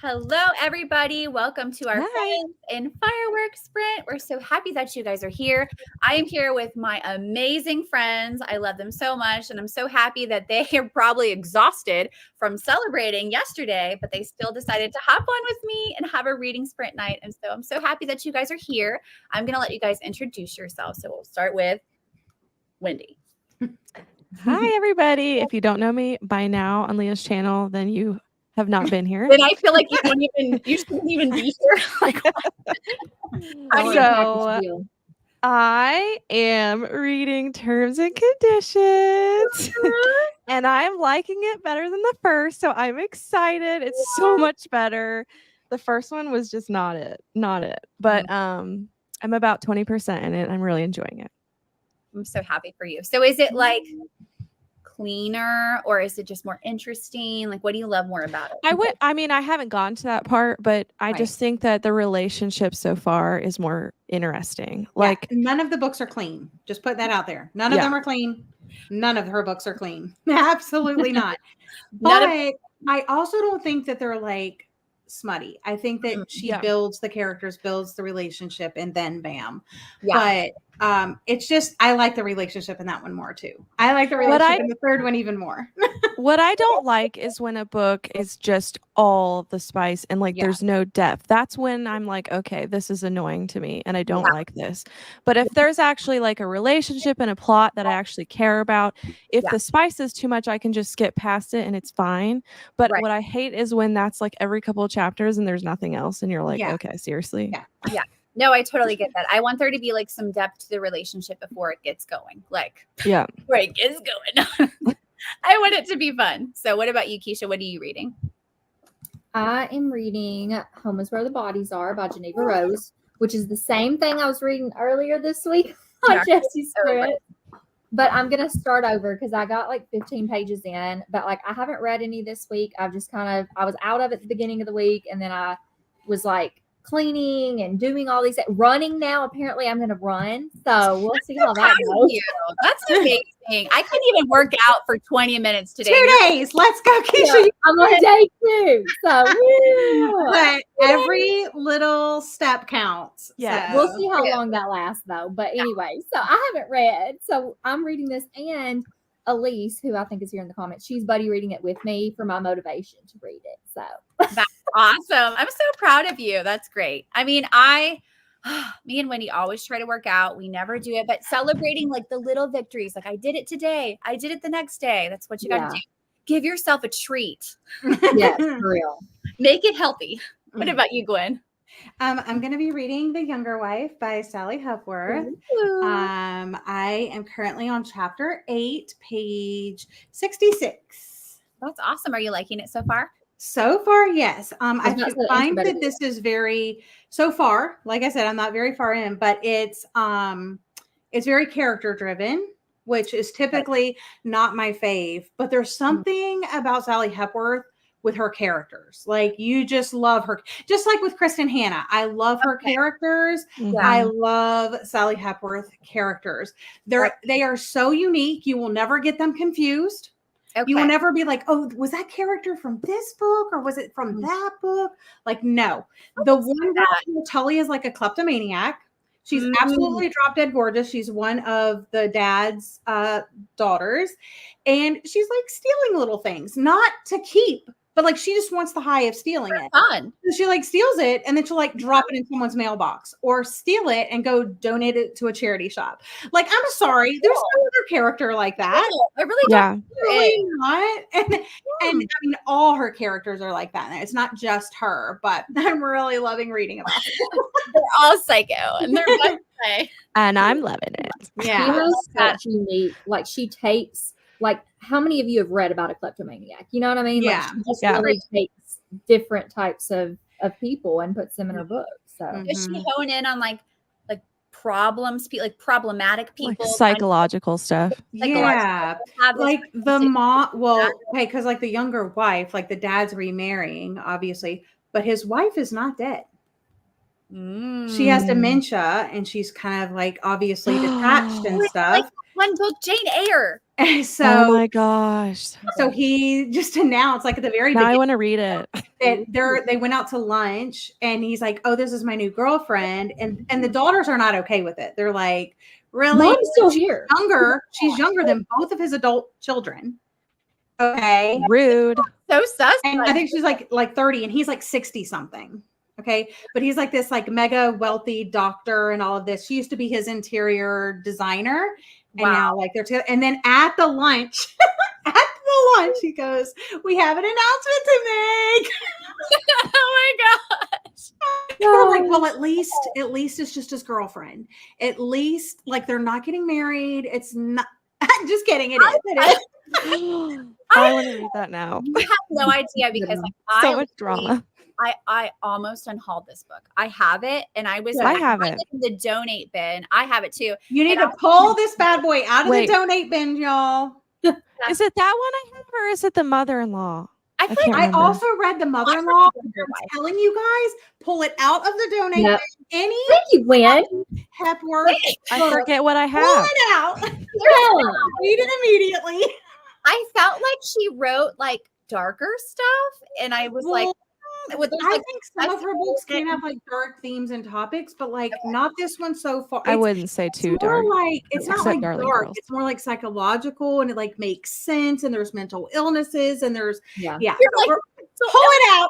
Hello, everybody. Welcome to our Hi. Friends in Fireworks Sprint. We're so happy that you guys are here. I am here with my amazing friends. I love them so much, and I'm so happy that they are probably exhausted from celebrating yesterday, but they still decided to hop on with me and have a reading sprint night. And so I'm so happy that you guys are here. I'm going to let you guys introduce yourselves. So we'll start with Wendy. Hi, everybody. If you don't know me by now on Leah's channel, then you have not been here. Then I feel like you shouldn't even be here. Like, so I am reading Terms and Conditions and I'm liking it better than the first. So I'm excited. It's so much better. The first one was just not it. But I'm about 20% in it. I'm really enjoying it. I'm so happy for you. So is it like cleaner or is it just more interesting? Like, what do you love more about it? I haven't gone to that part, but I just think that the relationship so far is more interesting. Like, none of the books are clean. Just put that out there. None of them are clean. None of her books are clean. Absolutely not. But I also don't think that they're like smutty. I think that she builds the characters, builds the relationship, and then bam. But it's just, I like the relationship in that one more too. I like the relationship in the third one even more. What I don't like is when a book is just all the spice and like there's no depth. That's when I'm like, okay, this is annoying to me and I don't like this. But if there's actually like a relationship and a plot that I actually care about, if the spice is too much, I can just skip past it and it's fine. But what I hate is when that's like every couple of chapters and there's nothing else and you're like, okay, seriously. Yeah. No, I totally get that. I want there to be like some depth to the relationship before it gets going. Like, before it gets going. I want it to be fun. So what about you, Keisha? What are you reading? I am reading Home is Where the Bodies Are by Geneva Rose, which is the same thing I was reading earlier this week on Jesse's Spirit. But I'm going to start over because I got like 15 pages in, but like I haven't read any this week. I've just I was out of it at the beginning of the week. And then I was like cleaning and doing all these running now. Apparently I'm going to run. So we'll see how that goes. That's amazing. I couldn't even work out for 20 minutes today. 2 days. Let's go, Keisha. I'm on day 2. So but every little step counts. Yeah. So. We'll see how long that lasts though. But anyway, so I haven't read. So I'm reading this, and Elise, who I think is here in the comments, she's buddy reading it with me for my motivation to read it. So that's awesome. I'm so proud of you. That's great. I mean, me and Wendy always try to work out. We never do it, but celebrating like the little victories, like I did it today, I did it the next day. That's what you got to do. Give yourself a treat. Yes, for real. Make it healthy. What about you, Gwen? I'm going to be reading The Younger Wife by Sally Hepworth. I am currently on chapter 8, page 66. That's awesome. Are you liking it so far? So far, yes. I find that this is so far, like I said, I'm not very far in, but it's very character driven, which is typically not my fave, but there's something about Sally Hepworth with her characters. Like you just love her, just like with Kristen Hanna. I love her characters. I love Sally Hepworth characters. They are so unique. You will never get them confused. You will never be like, oh, was that character from this book or was it from that book? Like, no. The one girl, Tully, is like a kleptomaniac. She's absolutely drop dead gorgeous. She's one of the dad's daughters. And she's like stealing little things, not to keep, but like she just wants the high of stealing it. Fun. So she like steals it and then she'll like drop it in someone's mailbox or steal it and go donate it to a charity shop. Like, I'm sorry, there's no other character like that. I really don't. Really not. And I mean, all her characters are like that. It's not just her, but I'm really loving reading about it. They're all psycho and they're fun to play. And I'm loving it. Yeah. She has such unique, like she takes, like, how many of you have read about a kleptomaniac? You know what I mean? Yeah. Like she just really takes different types of people and puts them in her book. So does she hone in on like problems, like problematic people, like psychological stuff? Yeah, like the mom. Well, okay, because like the younger wife, like the dad's remarrying, obviously, but his wife is not dead. She has dementia and she's kind of like obviously detached and stuff. Like one book, Jane Eyre. So, oh my gosh. So he just announced, like at the very Now I beginning, want to read it. that they went out to lunch, and he's like, "Oh, this is my new girlfriend," and the daughters are not okay with it. They're like, "Really? Mom's still here. Younger? She's younger than both of his adult children." Okay, Rude. So sus. and I think she's like 30, and he's like 60 something. Okay, but he's like this like mega wealthy doctor and all of this. She used to be his interior designer, and now like they're together. And then at the lunch, he goes, "We have an announcement to make." Oh my gosh. We're like, well, at least it's just his girlfriend. At least like they're not getting married. It's not. Just kidding. It is. I want to read that now. I have no idea because like, So much drama. I almost unhauled this book. I have it, and I was I have it in the donate bin. I have it too. You need to pull this bad boy out of the donate bin, y'all. Is it that one I have, or is it the mother-in-law? I think I also read the mother-in-law. I'm telling you guys, pull it out of the donate bin. Any Thank you, Gwen. Hepworth. I forget what I Pull have. it out. Yeah. Read it immediately. I felt like she wrote like darker stuff, and I was like, I think some of her books can have like dark themes and topics, but like not this one so far. I wouldn't say too dark. Like it's not like Darling dark. Girls. It's more like psychological, and it like makes sense. And there's mental illnesses, and there's Yeah. You're like, pull it out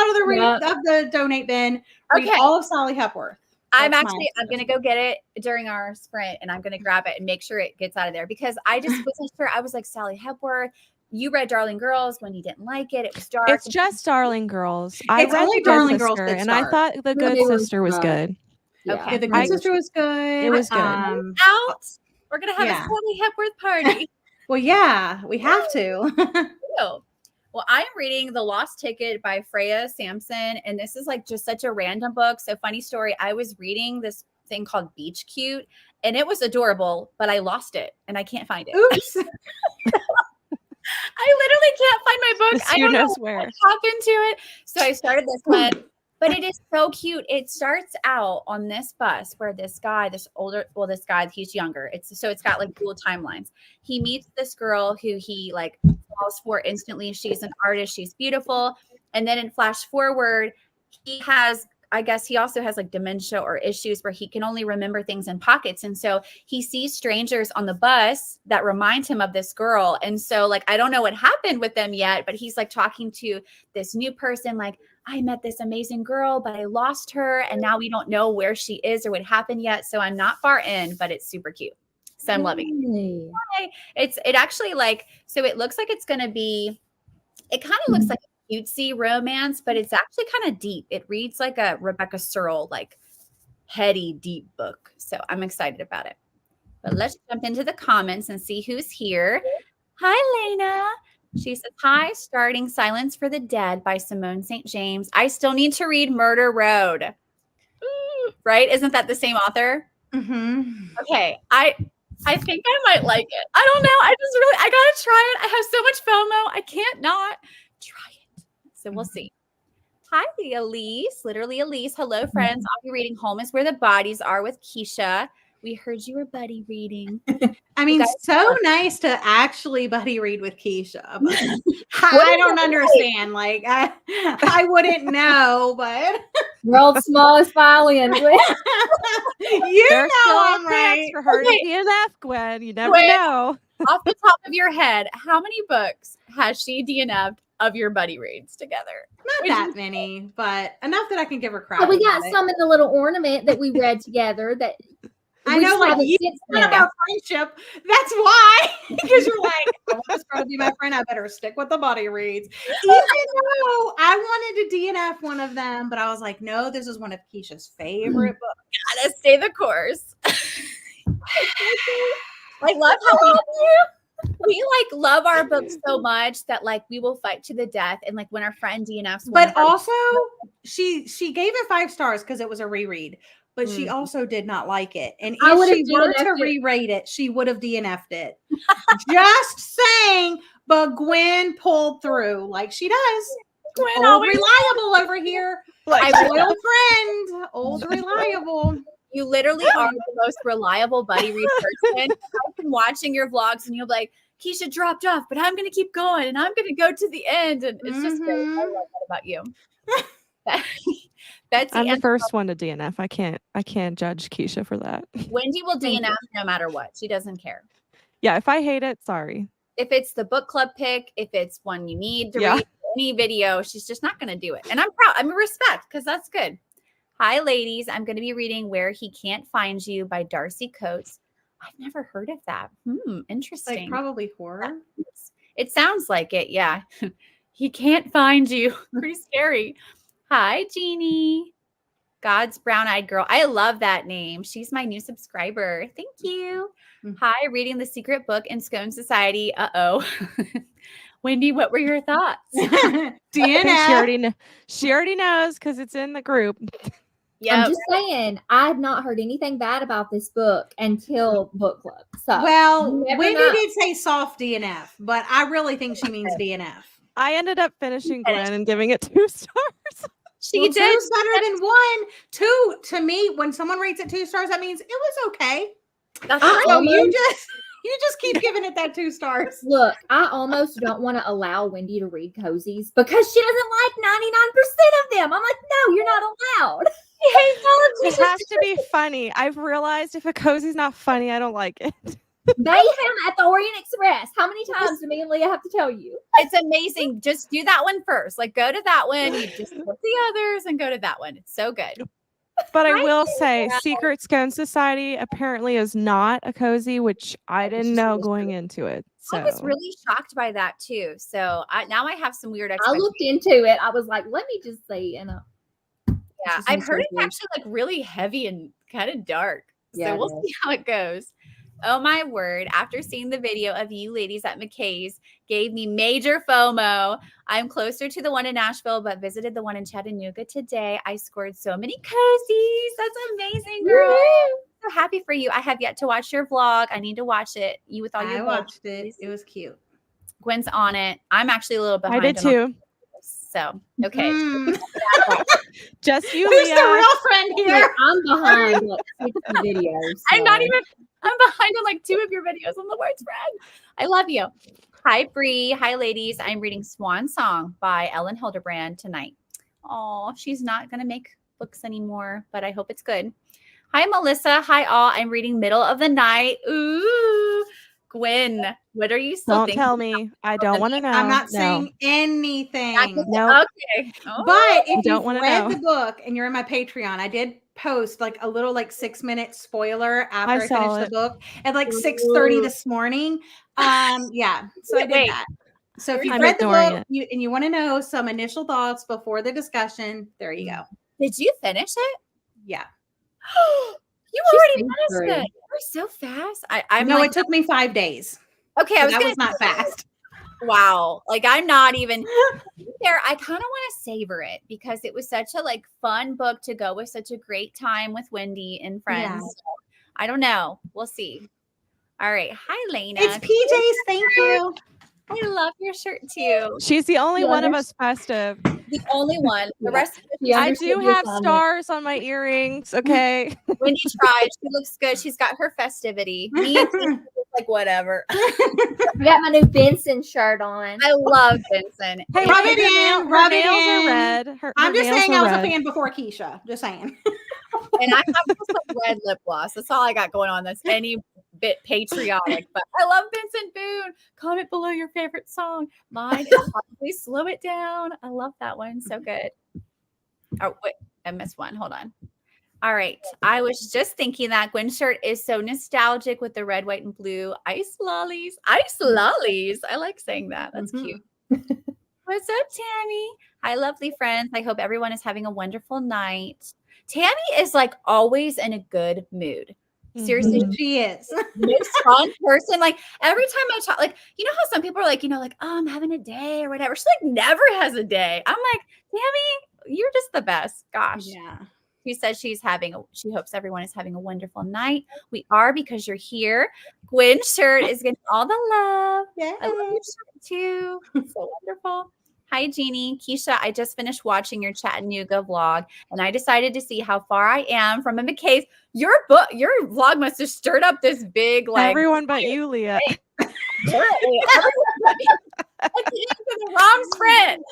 of the of the donate bin. Read Okay. all of Sally Hepworth. I'm going to go get it during our sprint, and I'm going to grab it and make sure it gets out of there, because I just wasn't sure. I was like, Sally Hepworth, you read Darling Girls when you didn't like it. It was dark. It's just Darling Girls. I It's read only The Good Darling Girls Sister, that's and I dark. thought The Good It was Sister was good. Yeah, Okay. the Good Sister was good. It was good. Out. We're going to have a Yeah. Sally Hepworth party. Well, yeah, we have to. Ew. Well, I'm reading The Lost Ticket by Freya Sampson, and this is like just such a random book. So funny story, I was reading this thing called Beach Cute, and it was adorable, but I lost it, and I can't find it. Oops. I literally can't find my book. I don't know where. what happened to it. So I started this one, but it is so cute. It starts out on this bus where this guy, he's younger. It's got like dual timelines. He meets this girl who he like falls for instantly. She's an artist. She's beautiful. And then in flash forward, I guess he also has like dementia or issues where he can only remember things in pockets. And so he sees strangers on the bus that remind him of this girl. And so like, I don't know what happened with them yet, but he's like talking to this new person, like, I met this amazing girl, but I lost her. And now we don't know where she is or what happened yet. So I'm not far in, but it's super cute. So I'm loving it. It actually like, so it looks like it's going to be, it kind of looks like cutesy romance, but it's actually kind of deep. It reads like a Rebecca Searle, like heady, deep book. So I'm excited about it. But let's jump into the comments and see who's here. Hi, Lena. She says, hi, starting Silence for the Dead by Simone St. James. I still need to read Murder Road. Ooh, right? Isn't that the same author? Mm-hmm. Okay. I think I might like it. I don't know. I gotta try it. I have so much FOMO. I can't not try it. So we'll see. Hi, Elise. Literally Elise. Hello, friends. I'll be reading Home is Where the Bodies Are with Keisha. We heard you were buddy reading. I mean, so nice to actually buddy read with Keisha. I don't understand. Like, I wouldn't know, but World's smallest violin. you There's know still I'm a chance right. for her to DNF, Gwen. You never know. Off the top of your head, how many books has she DNF'd of your buddy reads together? Not that many, but enough that I can give her credit. But we got some in the little ornament that we read together that I know, like, you of our friendship. That's why. Because you're like, I want this girl to be my friend. I better stick with the body reads. Even though I wanted to DNF one of them, but I was like, no, this is one of Keisha's favorite books. Gotta stay the course. I love how we like love our books so much that like we will fight to the death. And like when our friend DNFs, but also she gave it 5 stars because it was a reread. But she also did not like it. And if she were to re-rate it, she would have DNF'd it. Just saying. But Gwen pulled through like she does. Gwen old reliable over here. Like, loyal friend. Old reliable. You literally are the most reliable buddy read person. I've been watching your vlogs and you'll be like, Keisha dropped off, but I'm going to keep going and I'm going to go to the end. And it's just great. I love that about you. Betsy, I'm the first one to DNF. I can't judge Keisha for that. Wendy will DNF no matter what. She doesn't care. Yeah, if I hate it, sorry. If it's the book club pick, if it's one you need to read any video, she's just not going to do it. And I'm proud. I'm respect because that's good. Hi, ladies. I'm going to be reading Where He Can't Find You by Darcy Coates. I've never heard of that. Interesting. Like probably horror. It sounds like it. Yeah. He can't find you. Pretty scary. Hi, Jeannie. God's brown-eyed girl. I love that name. She's my new subscriber. Thank you. Hi, reading The Secret Book in Scone Society. Uh-oh. Wendy, what were your thoughts? DNF. She already knows because it's in the group. Yeah. I'm just saying, I have not heard anything bad about this book until book club. So well, Wendy did say soft DNF, but I really think she means DNF. I ended up finishing Gwen and giving it 2 stars. She did. 2's better than 1. 2 to me, when someone rates it 2 stars, that means it was okay. So you just keep giving it that 2 stars. Look, I almost don't want to allow Wendy to read cozies because she doesn't like 99% of them. I'm like, no, you're not allowed. It has to be funny. I've realized if a cozy's not funny, I don't like it. They have at the Orient Express. How many times do me and Leah have to tell you? It's amazing. Just do that one first. Like, go to that one. You just put the others and go to that one. It's so good. But I will say, Secret Scone Society apparently is not a cozy, which I didn't know going into it. So I was really shocked by that too. So now I have some weird I expectations. looked into it. I was like, let me just say, Yeah, I've heard it's actually like really heavy and kind of dark. So we'll see how it goes. Oh my word. After seeing the video of you ladies at McKay's gave me major FOMO. I'm closer to the one in Nashville, but visited the one in Chattanooga today. I scored so many cozies. That's amazing, girl. I'm so happy for you. I have yet to watch your vlog. I need to watch it. You with all your I watched it. It was cute. Gwen's on it. I'm actually a little behind. I did too. So, okay. Just you, Who's Leah. the real friend here? I'm behind like 60 videos. I'm behind on like 2 of your videos on the word spread. I love you. Hi, Bree. Hi, ladies. I'm reading Swan Song by Ellen Hildebrand tonight. Oh, she's not going to make books anymore, but I hope it's good. Hi, Melissa. Hi, all. I'm reading Middle of the Night. Ooh. Gwen, what are you still thinking? Don't tell me. I don't want to know. I'm not saying anything. No. Okay. Oh. But if don't you've wanna read know. the book and you're in my Patreon, I did post like a little like 6-minute spoiler after I saw finished it. the book at like 6:30 this morning. Yeah. So I did Wait. that. So if you've I'm read the ignoring book and you want to know some initial thoughts before the discussion, there you go. Did you finish it? Yeah. You She's already so finished great. it. You're so fast. I'm No, like, it took me 5 days. okay. I was that gonna was not fast. Wow. Like I'm not even there. I kind of want to savor it because it was such a like fun book to go with such a great time with Wendy and friends. Yeah. So, I don't know. We'll see. All right. Hi, Lena. It's PJ's. Thank you. I love your shirt too. She's the only You one of understand? us festive. The only one. The rest of She I understood do your have comment. stars on my earrings. Okay. Wendy tried. She looks good. She's got her festivity. Me and Tina look like whatever. I got my new Benson shirt on. I love Vincent. Hey, Rub her it in, nail- her rub it nails are in. red. Her I'm just nails saying are I was a red. fan before Keisha. Just saying. And I have just like red lip gloss. That's all I got going on. That's any bit patriotic. But I love Vincent Boone. Comment below your favorite song. Mine is probably Slow It Down. I love that one. So good. Oh, wait. I missed one. Hold on. All right. I was just thinking that Gwen's shirt is so nostalgic with the red, white, and blue ice lollies. Ice lollies. I like saying that. That's cute. What's up, Tammy? Hi, lovely friends. I hope everyone is having a wonderful night. Tammy is like always in a good mood. Seriously, She is. most fun person. Like every time I talk, like, you know how some people are like, like, oh, I'm having a day or whatever. She like never has a day. I'm like, Tammy, you're just the best. Gosh. Yeah. She says she hopes everyone is having a wonderful night. We are because you're here. Gwen's shirt is getting all the love. Yeah. I love your shirt too. It's so wonderful. Hi, Jeannie. Keisha, I just finished watching your Chattanooga vlog and I decided to see how far I am from a McKay's. Your vlog must have stirred up this big, like, Everyone but you, Leah. Apparently, I came to the wrong sprint.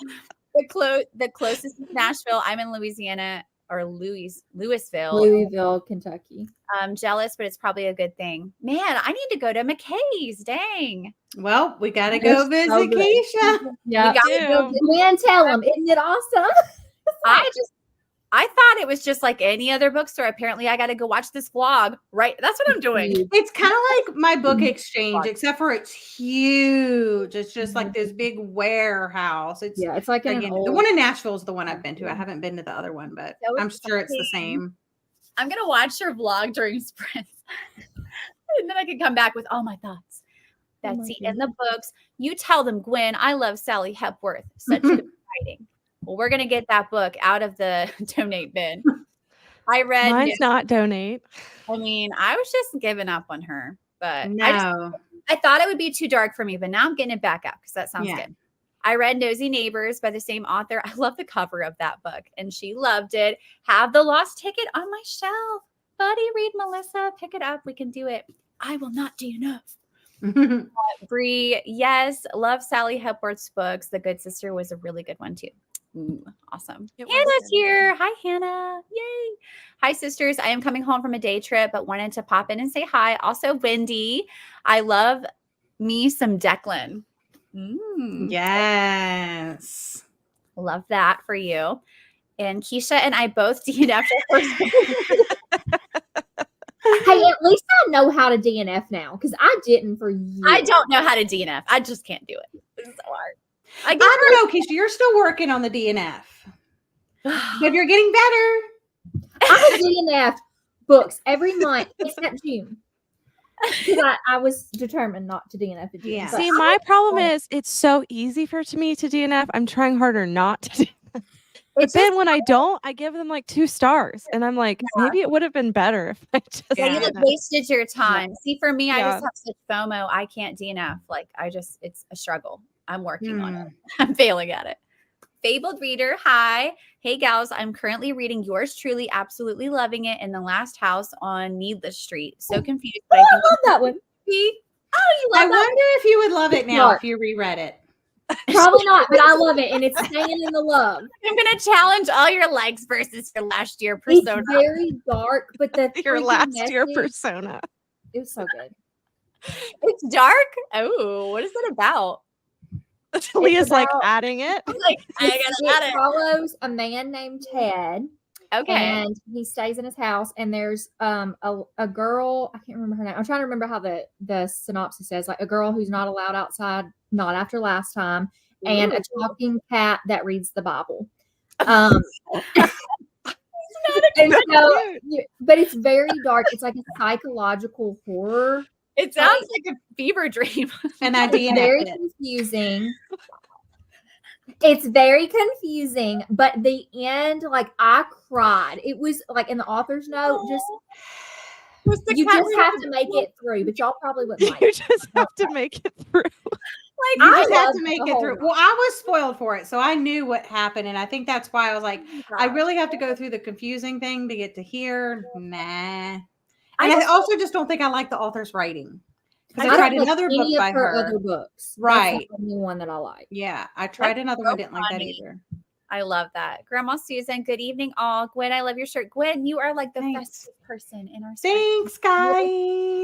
The closest is Nashville. I'm in Louisiana or Louisville. Louisville, Kentucky. I'm jealous, but it's probably a good thing. Man, I need to go to McKay's. Dang. Well, we got to go They're so visit good. Keisha. Yeah. We gotta go do. Gwen, tell them, isn't it awesome? I thought it was just like any other bookstore. Apparently, I got to go watch this vlog. Right, that's what I'm doing. It's kind of like my book exchange, Fuck. except for it's huge. It's just like this big warehouse. It's Yeah, it's like in again, an old, the one in Nashville is the one I've been to. I haven't been to the other one, but So I'm sure it's the exciting. same. I'm gonna watch your vlog during sprints, and then I can come back with all my thoughts. Oh my Betsy in the books. You tell them, Gwen, I love Sally Hepworth. Such good writing. Well, we're gonna get that book out of the donate bin. I read. Mine's not donate. I mean, I was just giving up on her, but No. I thought it would be too dark for me, but now I'm getting it back out because that sounds Yeah. good. I read Nosy Neighbors by the same author. I love the cover of that book, and she loved it. Have the Lost Ticket on my shelf. Buddy, read Melissa. Pick it up. We can do it. I will not do enough. Bree, yes, love Sally Hepworth's books. The Good Sister was a really good one too. Ooh, awesome. It was Hannah's good. here. Hi, Hannah. Yay. Hi, sisters. I am coming home from a day trip, but wanted to pop in and say hi. Also, Wendy, I love me some Declan. Yes. Love that for you. And Keisha and I both DNF. Hey, at least I know how to DNF now because I didn't for years. I don't know how to DNF. I just can't do it. It's so hard. I don't know, Keisha. You're still working on the DNF, but you're getting better. I DNF books every month except June. Because I was determined not to DNF in June. Yeah. but See, I- my problem is it's so easy for me to DNF. I'm trying harder not to. But It's then when I don't, I give them like 2 stars, and I'm like, maybe it would have been better if I just. Yeah, you Yeah. like wasted your time. See, for me, I Yeah. just have such FOMO. I can't DNF. Like, it's a struggle. I'm working on it. Hmm. I'm failing at it. Fabled reader, hi. Hey, gals. I'm currently reading yours truly, absolutely loving it, in The Last House on Needless Street. So confused, but I I think love that one. oh, you I love that. wonder if you would love it now Dark. if you reread it. Probably not, but I love it, and it's staying in the love. I'm gonna challenge all your likes versus your last year It's persona. very dark, but the Your freaking last year message- persona. It was so good. It's dark. Oh, what is it about? Leah's like about- adding it. I'm like, I gotta add It follows a man named Ted, it. Okay. and he stays in his house. And there's a girl. I can't remember her name. I'm trying to remember how the synopsis says. Like a girl who's not allowed outside, not after last time, and a talking cat that reads the Bible. And so, but it's very dark. It's like a psychological horror. It sounds like a fever dream. And I It's very DNF'd it. confusing. It's very confusing, but the end, like I cried. It was like in the author's note, just Was the you cat just really have to make it through, but y'all probably wouldn't like You it. just have to make it through. like You I just have loved to make the it whole through. ride. Well, I was spoiled for it, so I knew what happened, and I think that's why I was like, I really have to go through the confusing thing to get to here. Nah. And I also just don't think I like the author's writing. Because I I tried don't like another book any of by her. other books. Right. That's the only one that I like. Yeah, I tried another so one, didn't like that funny. either. I love that. Grandma Susan, good evening, all. Gwen, I love your shirt. Gwen, you are like the Thanks. best person in our Thanks, guys.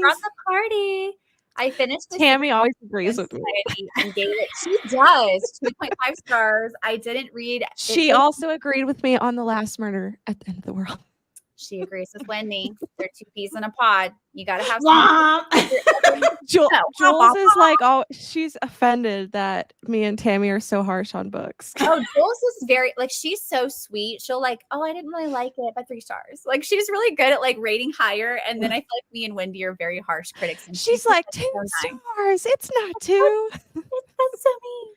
From the party. I finished the Tammy always agrees with me. Society and gave it. She does 2.5 stars. I didn't read. She also agreed with me on The Last Murder at the End of the World. She agrees with Wendy. They're 2 peas in a pod. You got to have some. Womp. Jules No. is like, oh, she's offended that me and Tammy are so harsh on books. Oh, Jules is very like she's so sweet. She'll like, oh, I didn't really like it, but 3 stars. Like she's really good at like rating higher. And then I feel like me and Wendy are very harsh critics. And She's like, 2 so nice. stars. It's not 2. That's so mean.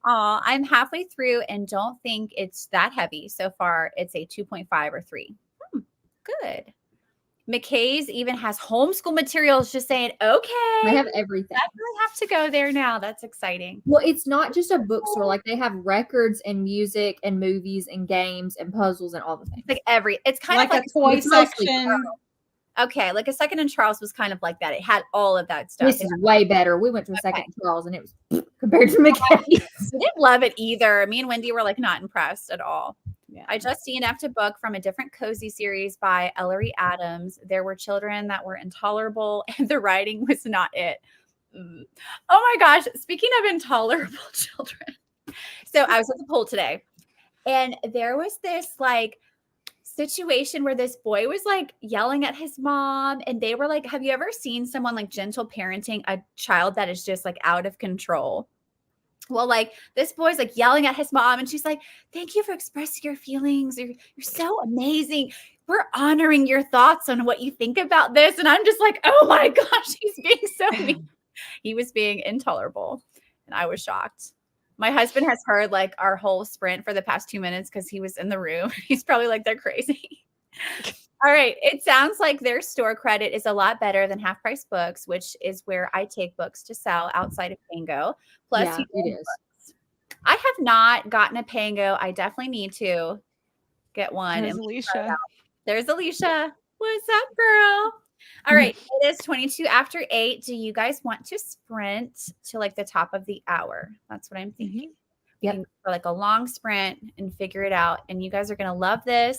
Aw, I'm halfway through and don't think it's that heavy. So far, it's a 2.5 or 3. Good. McKay's even has homeschool materials, just saying, okay. They have everything. Definitely have to go there now. That's exciting. Well, it's not just a bookstore. Like they have records and music and movies and games and puzzles and all the things. Like it's kind Like of like a toy it's mostly section. Carol. Okay, like A Second in Charles was kind of like that. It had all of that stuff. This is way better. We went to A Second in Charles and it was compared to McKay. I didn't love it either. Me and Wendy were like not impressed at all. Yeah. I just DNF'd a book from a different cozy series by Ellery Adams. There were children that were intolerable and the writing was not it. Oh my gosh. Speaking of intolerable children. So I was at the pool today and there was this like situation where this boy was like yelling at his mom and they were like, have you ever seen someone like gentle parenting a child that is just like out of control? Well, like this boy's like yelling at his mom and she's like, thank you for expressing your feelings. You're so amazing. We're honoring your thoughts on what you think about this. And I'm just like, oh my gosh, he's being so mean. He was being intolerable. And I was shocked. My husband has heard like our whole sprint for the past 2 minutes because he was in the room. He's probably like, they're crazy. All right. It sounds like their store credit is a lot better than Half Price Books, which is where I take books to sell outside of Pango. Plus, Yeah, it is. Books. I have not gotten a Pango. I definitely need to get one. There's Alicia. There's Alicia. What's up, girl? All right. It is 22 after 8. Do you guys want to sprint to like the top of the hour? That's what I'm thinking. Yep. For like a long sprint and figure it out. And you guys are going to love this.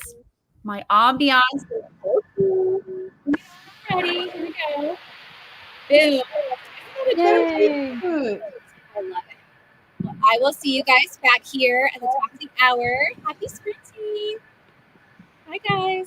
My ambiance is so cool. Ready? Here we go. Boom. Yay. I love it. Well, I will see you guys back here at the top of the hour. Happy sprinting. Bye, guys.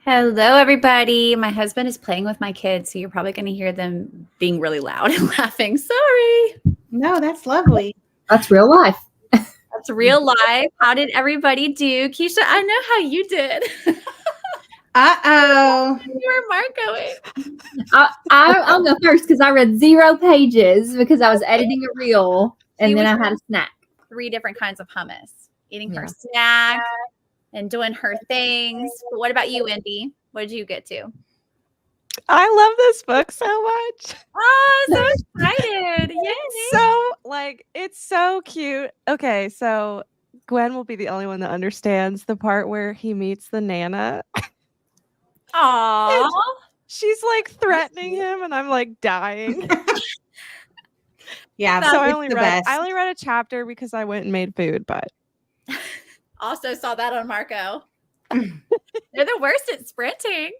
Hello, everybody. My husband is playing with my kids, so you're probably going to hear them being really loud and laughing. Sorry. No, that's lovely. That's real life. That's real life. How did everybody do? Keisha, I know how you did. Uh-oh. Where Mark going? I'll go first because I read 0 pages because I was editing a reel and then I had a snack. 3 different kinds of hummus. Eating her snack and doing her things. But what about you, Wendy? What did you get to? I love this book so much. Oh, so excited. Yay. So, it's so cute. Okay, so Gwen will be the only one that understands the part where he meets the Nana. Aww. She's like threatening him, and I'm like dying. Yeah, So I only read a chapter because I went and made food, but Also saw that on Marco. They're the worst at sprinting.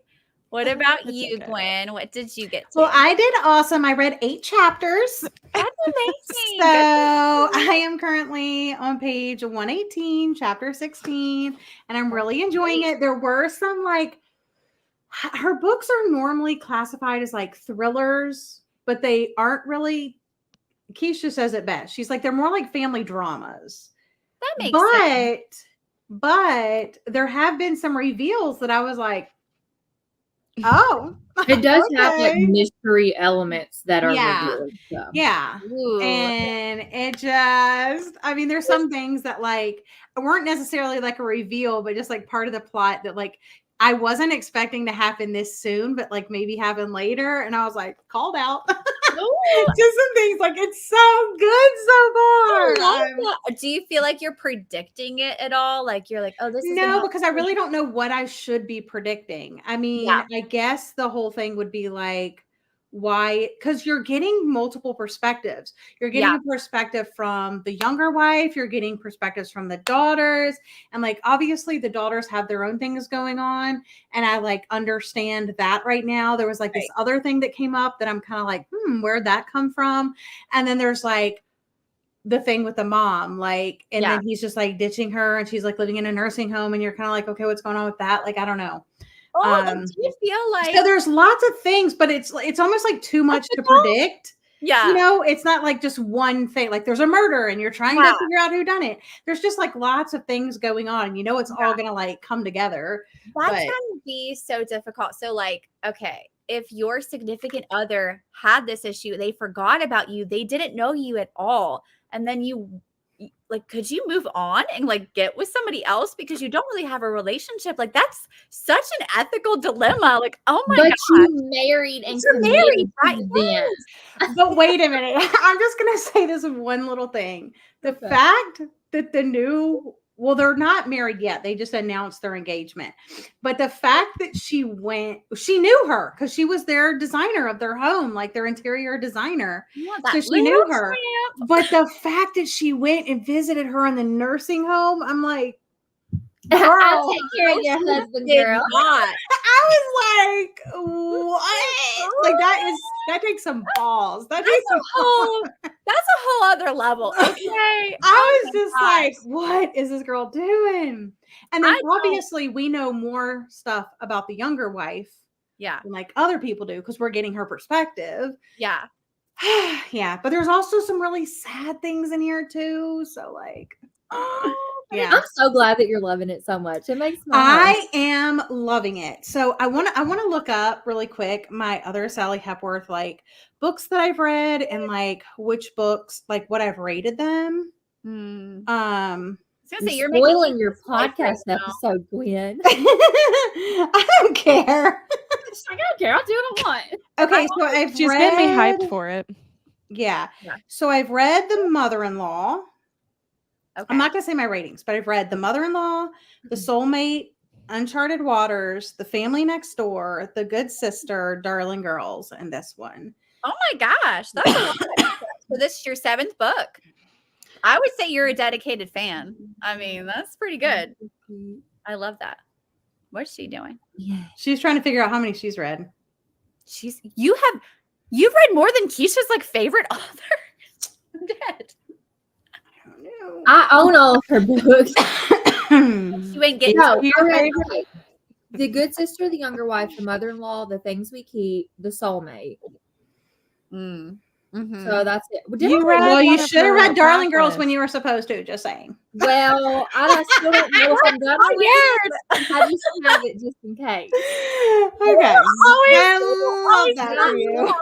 What about you, okay. Gwen? What did you get to? Well, I did awesome. I read 8 chapters. That's amazing. So I am currently on page 118, chapter 16, and I'm really enjoying it. There were some her books are normally classified as like thrillers, but they aren't really. Keisha says it best. She's like, they're more like family dramas. That makes sense. But there have been some reveals that I was like, oh, It does have like okay. mystery elements that are Yeah. revealed. So. Yeah. Ooh. And it just, I mean, there's some things that weren't necessarily like a reveal, but just like part of the plot that I wasn't expecting to happen this soon, but maybe happen later. And I was like, called out. Just some things it's so good so far. Do you feel like you're predicting it at all? Like you're like, oh, this is No, because I really don't know what I should be predicting. I mean, I guess the whole thing would be why? Because you're getting multiple perspectives. You're getting a perspective from the younger wife. You're getting perspectives from the daughters. And obviously the daughters have their own things going on. And I understand that right now. There was this other thing that came up that I'm kind of where'd that come from? And then there's the thing with the mom, and then he's just ditching her and she's living in a nursing home. And you're kind of okay, what's going on with that? I don't know. Do you feel so there's lots of things, but it's almost too much to predict. Yeah. It's not just one thing. There's a murder and you're trying to figure out who done it. There's just lots of things going on. And it's all gonna come together. That's gonna be so difficult. So okay, if your significant other had this issue, they forgot about you, they didn't know you at all, and then you could you move on and get with somebody else because you don't really have a relationship? That's such an ethical dilemma. Oh my god. But you married and you're married, right? Yes. But wait a minute. I'm just gonna say this one little thing. The fact that they're not married yet. They just announced their engagement. But the fact that she knew her because she was their designer of their home, their interior designer. So she knew her. But the fact that she went and visited her in the nursing home, I'm like, I'll take care of your husband, girl. I was what? That takes some balls. That's a whole other level. Okay. I was just what is this girl doing? And then obviously we know more stuff about the younger wife. Yeah. Than other people do because we're getting her perspective. Yeah. Yeah. But there's also some really sad things in here too. So yeah. I'm so glad that you're loving it so much. It makes my I am loving it. So I want to look up really quick my other Sally Hepworth books that I've read and which books what I've rated them. You're spoiling your podcast episode, Gwen. I don't care. I don't care. I'll do what I want. Okay, so she's getting me hyped for it. Yeah. So I've read The Mother-in-Law. Okay. I'm not going to say my ratings, but I've read The Mother-in-Law, The Soulmate, Uncharted Waters, The Family Next Door, The Good Sister, Darling Girls, and this one. Oh my gosh. That's a lot. So this is your 7th book. I would say you're a dedicated fan. I mean, that's pretty good. I love that. What's she doing? Yeah. She's trying to figure out how many she's read. You've read more than Keisha's favorite author? I'm dead. I own all of her books. You ain't getting The good sister, the younger wife, the mother-in-law, the things we keep, the soulmate. So that's it. Well, you should have read Darling Girls when you were supposed to. Just saying. Well, I still don't know if I'm gonna read it. I just have it just in case. Okay. I love that for you.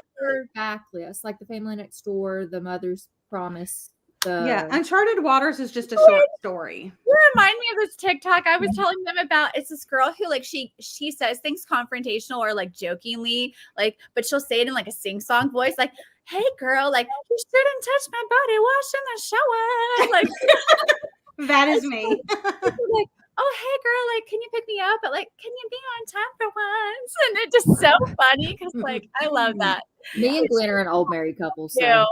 Backlist, like The Family Next Door, The Mother's Promise. Uncharted Waters is just a short story. You remind me of this TikTok I was telling them about. It's this girl who like she says things confrontational or like jokingly, like, but she'll say it in like a sing-song voice, like, "Hey girl, like you shouldn't touch my body wash in the shower." Like that is me. Like, "Oh hey girl, like can you pick me up? But like, can you be on time for once?" And it's just so funny because like I love that. Me and Glenn are an old married couple. So.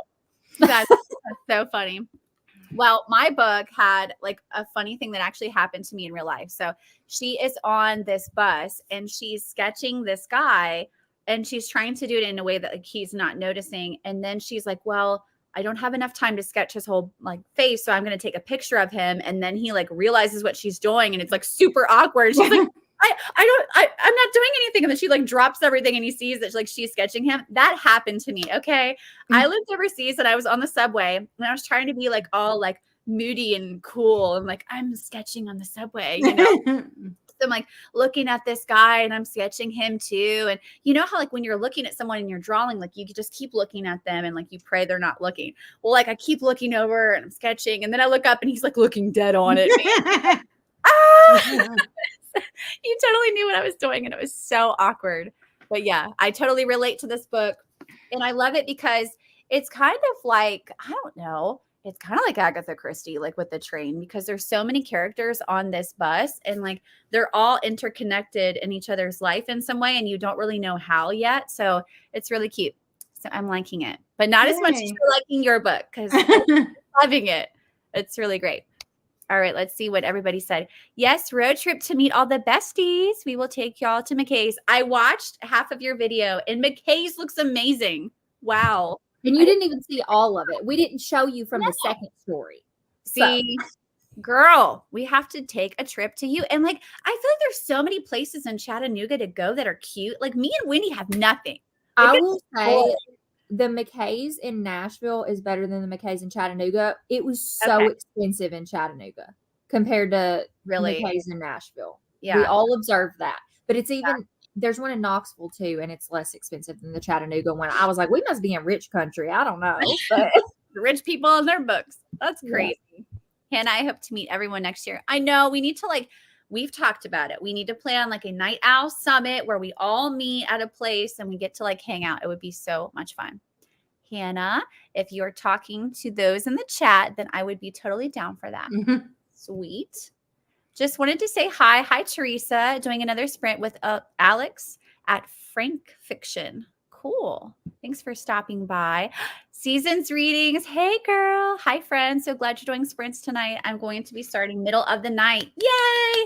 That's so funny. Well, my book had like a funny thing that actually happened to me in real life. So she is on this bus and she's sketching this guy and she's trying to do it in a way that like he's not noticing. And then she's like, well, I don't have enough time to sketch his whole like face. So I'm going to take a picture of him. And then he like realizes what she's doing and it's like super awkward. She's like, I'm not doing anything. And then she like drops everything and he sees that like she's sketching him. That happened to me. Okay. I lived overseas and I was on the subway and I was trying to be like all like moody and cool. And like, I'm sketching on the subway, you know? So I'm like looking at this guy and I'm sketching him too. And you know how like when you're looking at someone and you're drawing, like you just keep looking at them and like you pray they're not looking. Well, like I keep looking over and I'm sketching and then I look up and he's like looking dead on it. You totally knew what I was doing and it was so awkward. But yeah, I totally relate to this book and I love it because it's kind of like, I don't know, it's kind of like Agatha Christie, like with the train, because there's so many characters on this bus and like they're all interconnected in each other's life in some way and you don't really know how yet. So it's really cute. So I'm liking it, but not as much as you're liking your book because I'm loving it. It's really great. All right, let's see what everybody said. Yes, road trip to meet all the besties. We will take y'all to McKay's. I watched half of your video and McKay's looks amazing. Wow. And you didn't even see all of it. We didn't show you from the second story. See, girl, we have to take a trip to you. And like, I feel like there's so many places in Chattanooga to go that are cute. Like me and Wendy have nothing. Like, I will say the McKay's in Nashville is better than the McKay's in Chattanooga. It was so expensive in Chattanooga compared to McKay's in Nashville. Yeah. We all observed that. But it's even, there's one in Knoxville too, and it's less expensive than the Chattanooga one. I was like, we must be in rich country. I don't know. But rich people in their books. That's crazy. Yeah. Hannah, I hope to meet everyone next year. I know we need to like, we've talked about it. We need to plan like a night owl summit where we all meet at a place and we get to like hang out. It would be so much fun. Hannah, if you're talking to those in the chat, then I would be totally down for that. Mm-hmm. Sweet. Just wanted to say hi. Hi, Teresa. Doing another sprint with Alex at Frank Fiction. Cool. Thanks for stopping by. Seasons readings. Hey, girl. Hi, friends. So glad you're doing sprints tonight. I'm going to be starting middle of the night. Yay.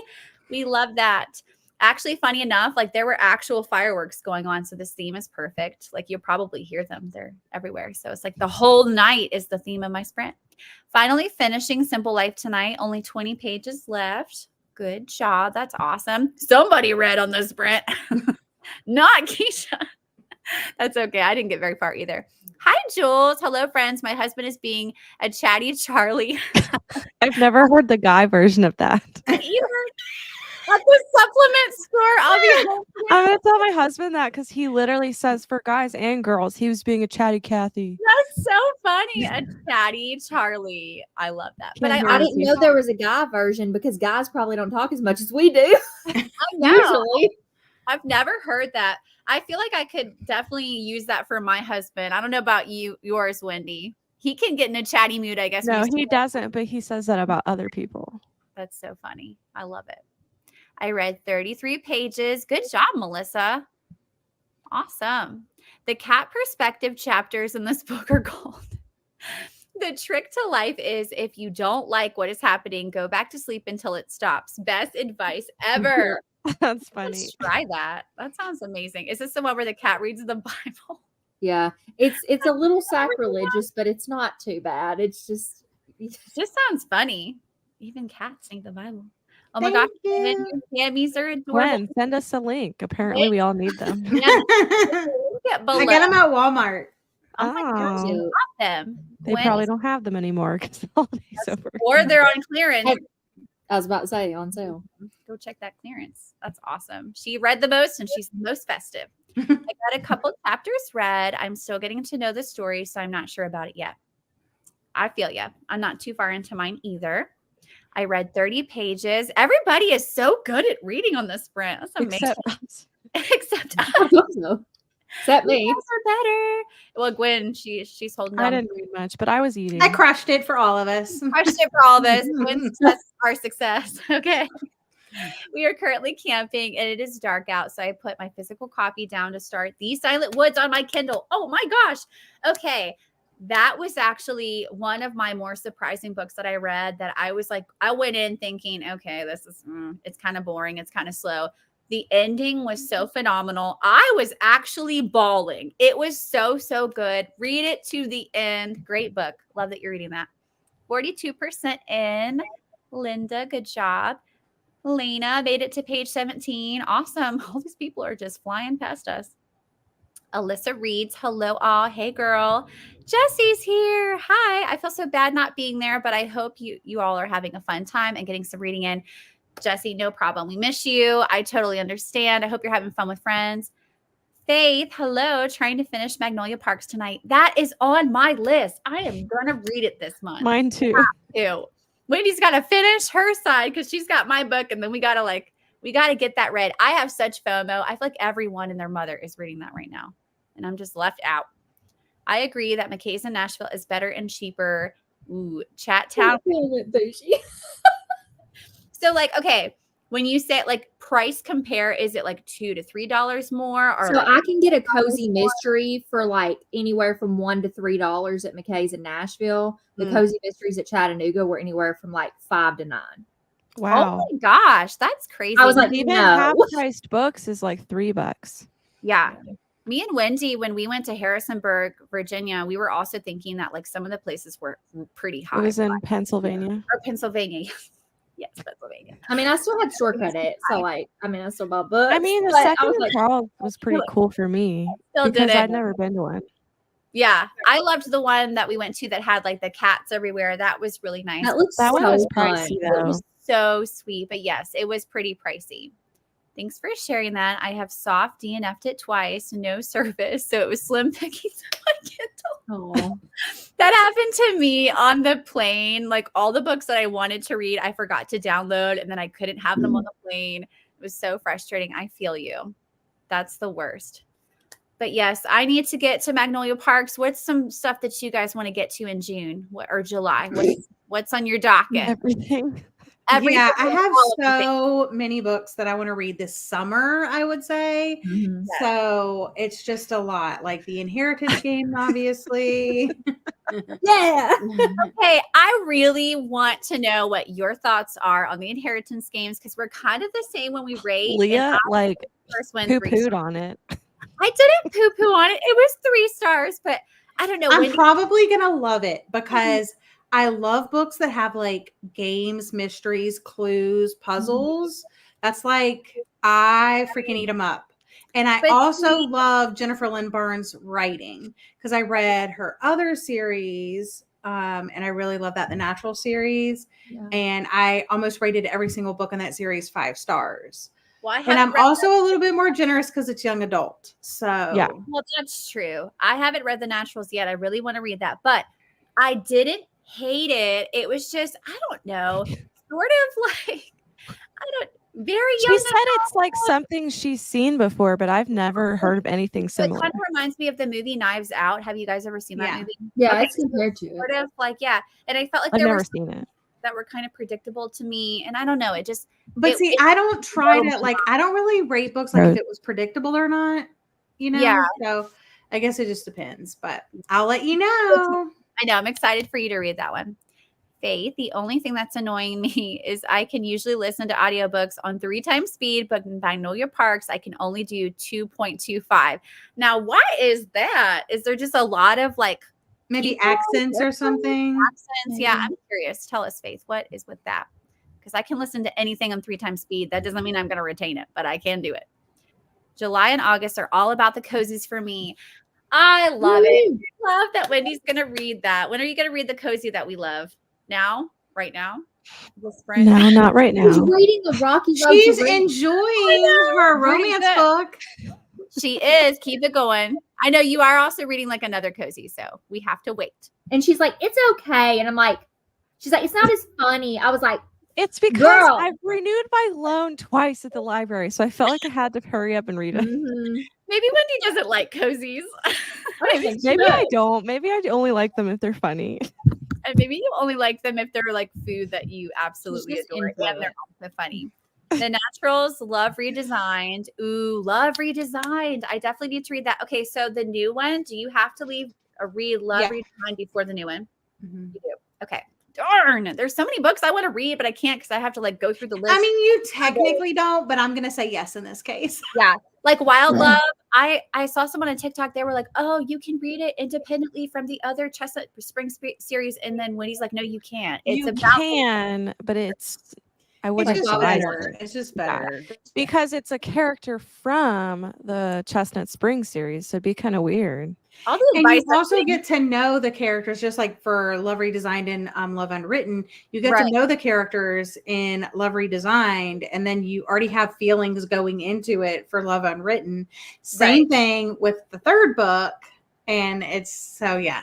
We love that. Actually, funny enough, like there were actual fireworks going on. So this theme is perfect. Like you'll probably hear them. They're everywhere. So it's like the whole night is the theme of my sprint. Finally finishing Simple Life tonight. Only 20 pages left. Good job. That's awesome. Somebody read on the sprint. Not Keisha. That's okay. I didn't get very far either. Hi, Jules. Hello, friends. My husband is being a chatty Charlie. I've never heard the guy version of that. At the supplement store, I'm going to tell my husband that because he literally says for guys and girls, he was being a chatty Cathy. That's so funny. A chatty Charlie. I love that. But I didn't know there was a guy version because guys probably don't talk as much as we do. I know. Usually. I've never heard that. I feel like I could definitely use that for my husband. I don't know about yours, Wendy. He can get in a chatty mood, I guess. No, he doesn't, but he says that about other people. That's so funny. I love it. I read 33 pages. Good job, Melissa. Awesome. The cat perspective chapters in this book are gold. The trick to life is if you don't like what is happening, go back to sleep until it stops. Best advice ever. That's funny. Let's try that. That sounds amazing. Is this the one where the cat reads the Bible? Yeah. It's a little sacrilegious, but it's not too bad. It just sounds funny. Even cats read the Bible. Oh my Thank gosh, you. your Cammies are adorable. Gwen, send us a link. Apparently, we all need them. Yeah, I get them at Walmart. Oh my gosh, Oh. I love them. They probably don't have them anymore because the holiday's over. Or they're on clearance. Hey, I was about to say on sale. Go check that clearance. That's awesome. She read the most and she's the most festive. I got a couple chapters read. I'm still getting to know the story, so I'm not sure about it yet. I feel you. I'm not too far into mine either. I read 30 pages. Everybody is so good at reading on this sprint. That's amazing. Except I hope so. Except me. You guys are better. Well, Gwen, she's holding on. I didn't read much, but I was eating. I crushed it for all of us. Crushed it for all of us. Gwen's our success. Okay. We are currently camping and it is dark out. So I put my physical copy down to start The Silent Woods on my Kindle. Oh my gosh. Okay. That was actually one of my more surprising books that I read that I was like, I went in thinking, okay, this is, it's kind of boring. It's kind of slow. The ending was so phenomenal. I was actually bawling. It was so, so good. Read it to the end. Great book. Love that you're reading that. 42% in. Linda, good job. Lena made it to page 17. Awesome. All these people are just flying past us. Alyssa reads, hello all. Hey girl. Jessie's here. Hi. I feel so bad not being there, but I hope you all are having a fun time and getting some reading in. Jessie, no problem. We miss you. I totally understand. I hope you're having fun with friends. Faith, hello. Trying to finish Magnolia Parks tonight. That is on my list. I am going to read it this month. Mine too. Wendy's got to finish her side because she's got my book, and then we got to get that read. I have such FOMO. I feel like everyone and their mother is reading that right now, and I'm just left out. I agree that McKay's in Nashville is better and cheaper. Ooh, Chat Town. So, like, okay, when you say like price compare, is it like $2 to $3 more? Or so I can get a cozy mystery for like anywhere from $1 to $3 at McKay's in Nashville. The cozy mysteries at Chattanooga were anywhere from like $5 to $9. Wow. Oh my gosh, that's crazy. I was like, even no. half-priced books is like $3. Yeah. Me and Wendy, when we went to Harrisonburg, Virginia, we were also thinking that like some of the places were pretty high. It was in Pennsylvania. Or Pennsylvania. Yes, Pennsylvania. I mean, I still had store credit, so like, I mean, I still bought books. I mean, the but second I was like, Charles was pretty cool for me Still did because it. I'd never been to one. Yeah, I loved the one that we went to that had like the cats everywhere. That was really nice. that looks That so one was fun. pricey It though. was so sweet, but yes, it was pretty pricey. Thanks for sharing that. I have soft DNF'd it twice, no service, so it was slim pickings on my Kindle. Oh, That happened to me on the plane. Like all the books that I wanted to read, I forgot to download, and then I couldn't have them on the plane. It was so frustrating. I feel you. That's the worst. But yes, I need to get to Magnolia Parks. What's some stuff that you guys want to get to in June or July? What's on your docket? Everything. Yeah, I have all of the things. so many books that I want to read this summer, I would say. mhm. So it's just a lot. Like the Inheritance game, obviously. Yeah. Hey, I really want to know what your thoughts are on the Inheritance games because we're kind of the same when we rate. and Leah I like first one poo-pooed 3 stars. on it. I didn't poo-poo on it. It was 3 stars, but I don't know. I'm Wendy, probably going to love it because I love books that have like games, mysteries, clues, puzzles. That's like, I freaking eat them up. And I But also see- love Jennifer Lynn Burns' writing because I read her other series. And I really love that, the Natural series. Yeah. And I almost rated every single book in that series 5 stars. well, I And haven't I'm read also a little bit more generous because it's young adult. So Yeah. Well, that's true. I haven't read The Naturals yet. I really want to read that, but I didn't hate it. It was just, I don't know, sort of like, very She young. said it's like something she's seen before, but I've never heard of anything It similar. kind of reminds me of the movie Knives Out. Have you guys ever seen that Yeah. movie? Yeah, Okay, it's compared to it. Sort of like, yeah. And I felt like I've there never were seen it. that were kind of predictable to me. And I don't know. It just, But It- see, it- I don't try so to like, I don't really rate books like if Right. it was predictable or not, you know? Yeah. So I guess it just depends, but I'll let you know. I know. I'm excited for you to read that one. Faith, the only thing that's annoying me is I can usually listen to audiobooks on 3 times speed, but in Magnolia Parks, I can only do 2.25. Now, why is that? Is there just a lot of like Maybe People accents or something. accents? Yeah, I'm curious. Tell us, Faith, what is with that? because I can listen to anything on 3 times speed. That doesn't mean I'm going to retain it, but I can do it. July and August are all about the cozies for me. I love it. I love that Wendy's going to read that. When are you going to read the cozy that we love? Now? Right now? This spring? No, not right now. She's reading the Rocky Road She's to Reading. enjoying her romance book. She is. Keep it going. I know you are also reading like another cozy, so we have to wait. And she's like, it's okay. And I'm like, she's like, it's not as funny. I was like, It's because Girl. I've renewed my loan twice at the library, so I felt like I had to hurry up and read it. mhm. Maybe Wendy doesn't like cozies. Maybe Maybe I don't. Maybe I only like them if they're funny. And maybe you only like them if they're like food that you absolutely just adore. into And they're it. also funny. The Naturals, Love Redesigned. Ooh, Love Redesigned. I definitely need to read that. Okay, so the new one, do you have to read Love Yeah. Redesigned before the new one? Mhm. You do. Okay. Darn. There's so many books I want to read, but I can't because I have to like go through the list. I mean, you technically don't, but I'm gonna say yes in this case. Yeah. Like Wild Yeah. Love. I saw someone on TikTok. They were like, oh, you can read it independently from the other Chestnut Spring series. And then Wendy's like, no, you can't. It's You about can, but I It's wouldn't just advise better. it. It's just better. Because it's a character from the Chestnut Spring series, so it'd be kind of weird. all the And advice. you also get to know the characters, just like for Love Redesigned and Love Unwritten. You get Right. to know the characters in Love Redesigned, and then you already have feelings going into it for Love Unwritten. Same Right. thing with the third book, and it's so yeah.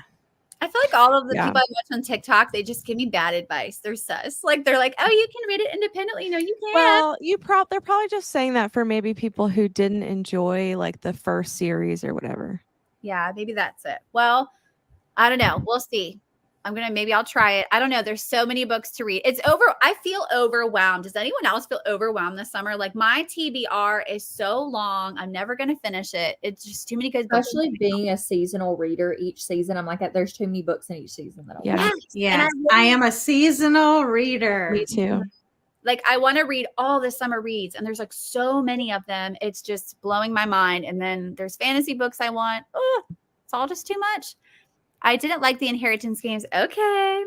I feel like all of the Yeah. people I watch on TikTok, they just give me bad advice. They're sus. Like they're like, oh, you can read it independently. No, you can't. Well, they're probably just saying that for maybe people who didn't enjoy like the first series or whatever. Yeah, maybe that's it. Well, I don't know. We'll see. Maybe I'll try it. I don't know. There's so many books to read. I feel overwhelmed. Does anyone else feel overwhelmed this summer? Like my TBR is so long. I'm never going to finish it. It's just too many good books. Especially being a seasonal reader each season. I'm like, there's too many books in each season that I'll Yeah. read. Yes. And Yes, I am a seasonal reader. Me too. Like I want to read all the summer reads, and there's like so many of them. It's just blowing my mind. And then there's fantasy books I want. Oh, it's all just too much. I didn't like the Inheritance Games. Okay.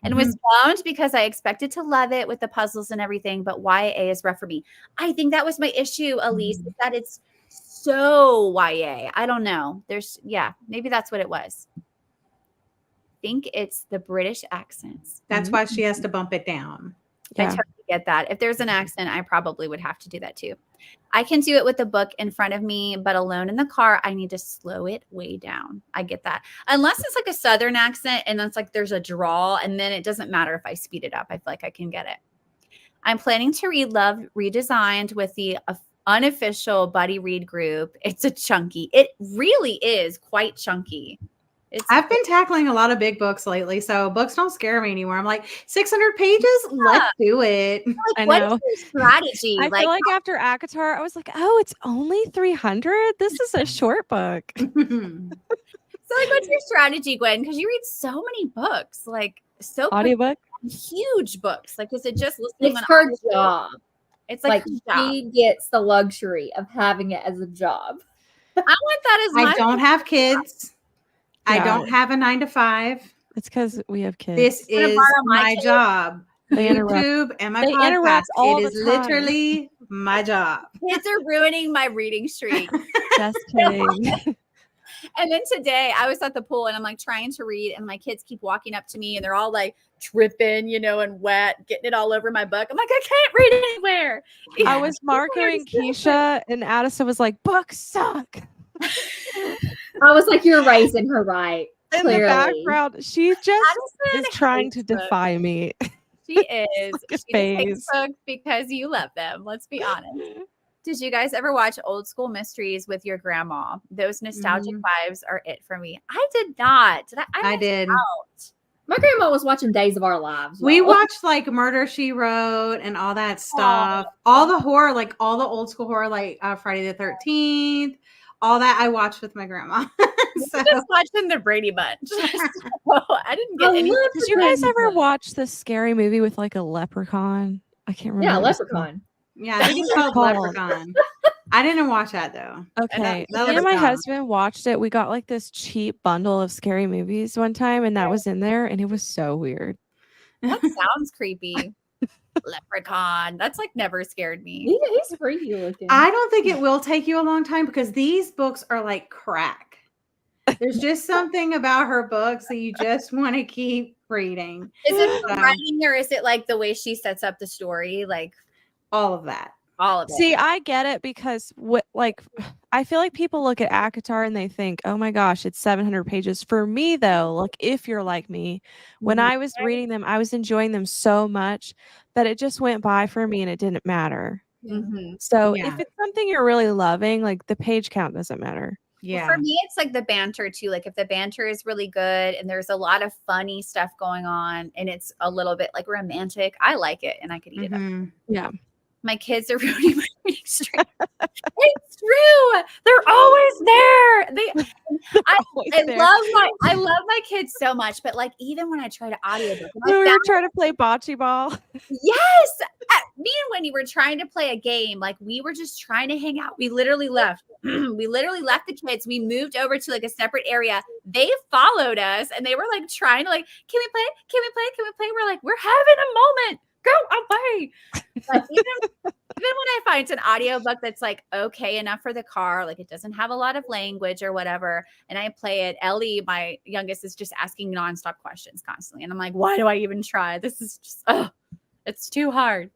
And was bummed because I expected to love it with the puzzles and everything, but YA is rough for me. I think that was my issue, Elise, is that it's so YA. I don't know. Maybe that's what it was. I think it's the British accents. That's why she has to bump it down. I Yeah. totally get that. If there's an accent, I probably would have to do that too. I can do it with the book in front of me, but alone in the car, I need to slow it way down. I get that. Unless it's like a Southern accent and that's like there's a drawl, and then it doesn't matter if I speed it up. I feel like I can get it. I'm planning to read Love Redesigned with the unofficial Buddy Read group. It really is quite chunky. I've been tackling a lot of big books lately, so books don't scare me anymore. I'm like, 600 pages? Let's do it. I What know. is your strategy? I feel like after ACOTAR, I was like, oh, it's only 300? This is a short book. So, like, what's your strategy, Gwen? Because you read so many books, like so Audiobook? huge books. Like, is it just listening? It's on her audio? job. It's Like her job. she gets the luxury of having it as a job. I want that as my I don't have kids. I Yeah. don't have a 9 to 5. It's because we have kids. This Wanna is borrow my my kids? job. They interrupt. YouTube and my They podcast. interrupt all It the is time. literally my job. kids are ruining my reading streak. Just kidding. And then today I was at the pool and I'm like trying to read, and my kids keep walking up to me and they're all like tripping, and wet, getting it all over my book. I'm like, I can't read anywhere. I was marking Keisha, and Addison was like, books suck. I was like, you're raising her right. In Clearly. the background, she just Addison is trying to hates books. defy me. She is. Like a She just hates phase. books because you love them. Let's be honest. Did you guys ever watch Old School Mysteries with your grandma? Those nostalgic vibes are it for me. I did not. Did I? I did. Out. My grandma was watching Days of Our Lives. We y'all. watched like Murder She Wrote and all that stuff. All the horror, like all the old school horror, like Friday the 13th, all that I watched with my grandma. So, Just watching the Brady Bunch. So, I didn't get I any. love Did the you guys Brady ever Bunch. watch the scary movie with like a leprechaun? I can't remember. Yeah, what it's called. Leprechaun. yeah, I think it's called Called. Leprechaun. I didn't watch that though. Okay. that Me was and my dumb. husband watched it. We got like this cheap bundle of scary movies one time, and that was in there, and it was so weird. That sounds creepy. Leprechaun. That's like never scared me. He's freaky looking. I don't think it will take you a long time because these books are like crack. There's just something about her books that you just want to keep reading. Is it the writing or is it like the way she sets up the story? Like all of that. All of it. See, I get it because I feel like people look at ACOTAR and they think, oh my gosh, it's 700 pages. For me, though, like if you're like me, when I was reading them, I was enjoying them so much that it just went by for me and it didn't matter. Mm-hmm. So if it's something you're really loving, like the page count doesn't matter. Yeah. Well, for me, it's like the banter too. Like if the banter is really good and there's a lot of funny stuff going on and it's a little bit like romantic, I like it and I could eat it up. Yeah. My kids are ruining my reading streak. It's true. They're always there. I love my kids so much, but like even when I try to audiobook, we were trying to play bocce ball. Yes, me and Wendy were trying to play a game. Like we were just trying to hang out. We literally left. We literally left the kids. We moved over to like a separate area. They followed us, and they were like trying to like, can we play? Can we play? Can we play? We're like, we're having a moment. Go away. But even when I find an audiobook that's like okay enough for the car, like it doesn't have a lot of language or whatever, and I play it, Ellie, my youngest, is just asking nonstop questions constantly. And I'm like, why do I even try? This is just, it's too hard.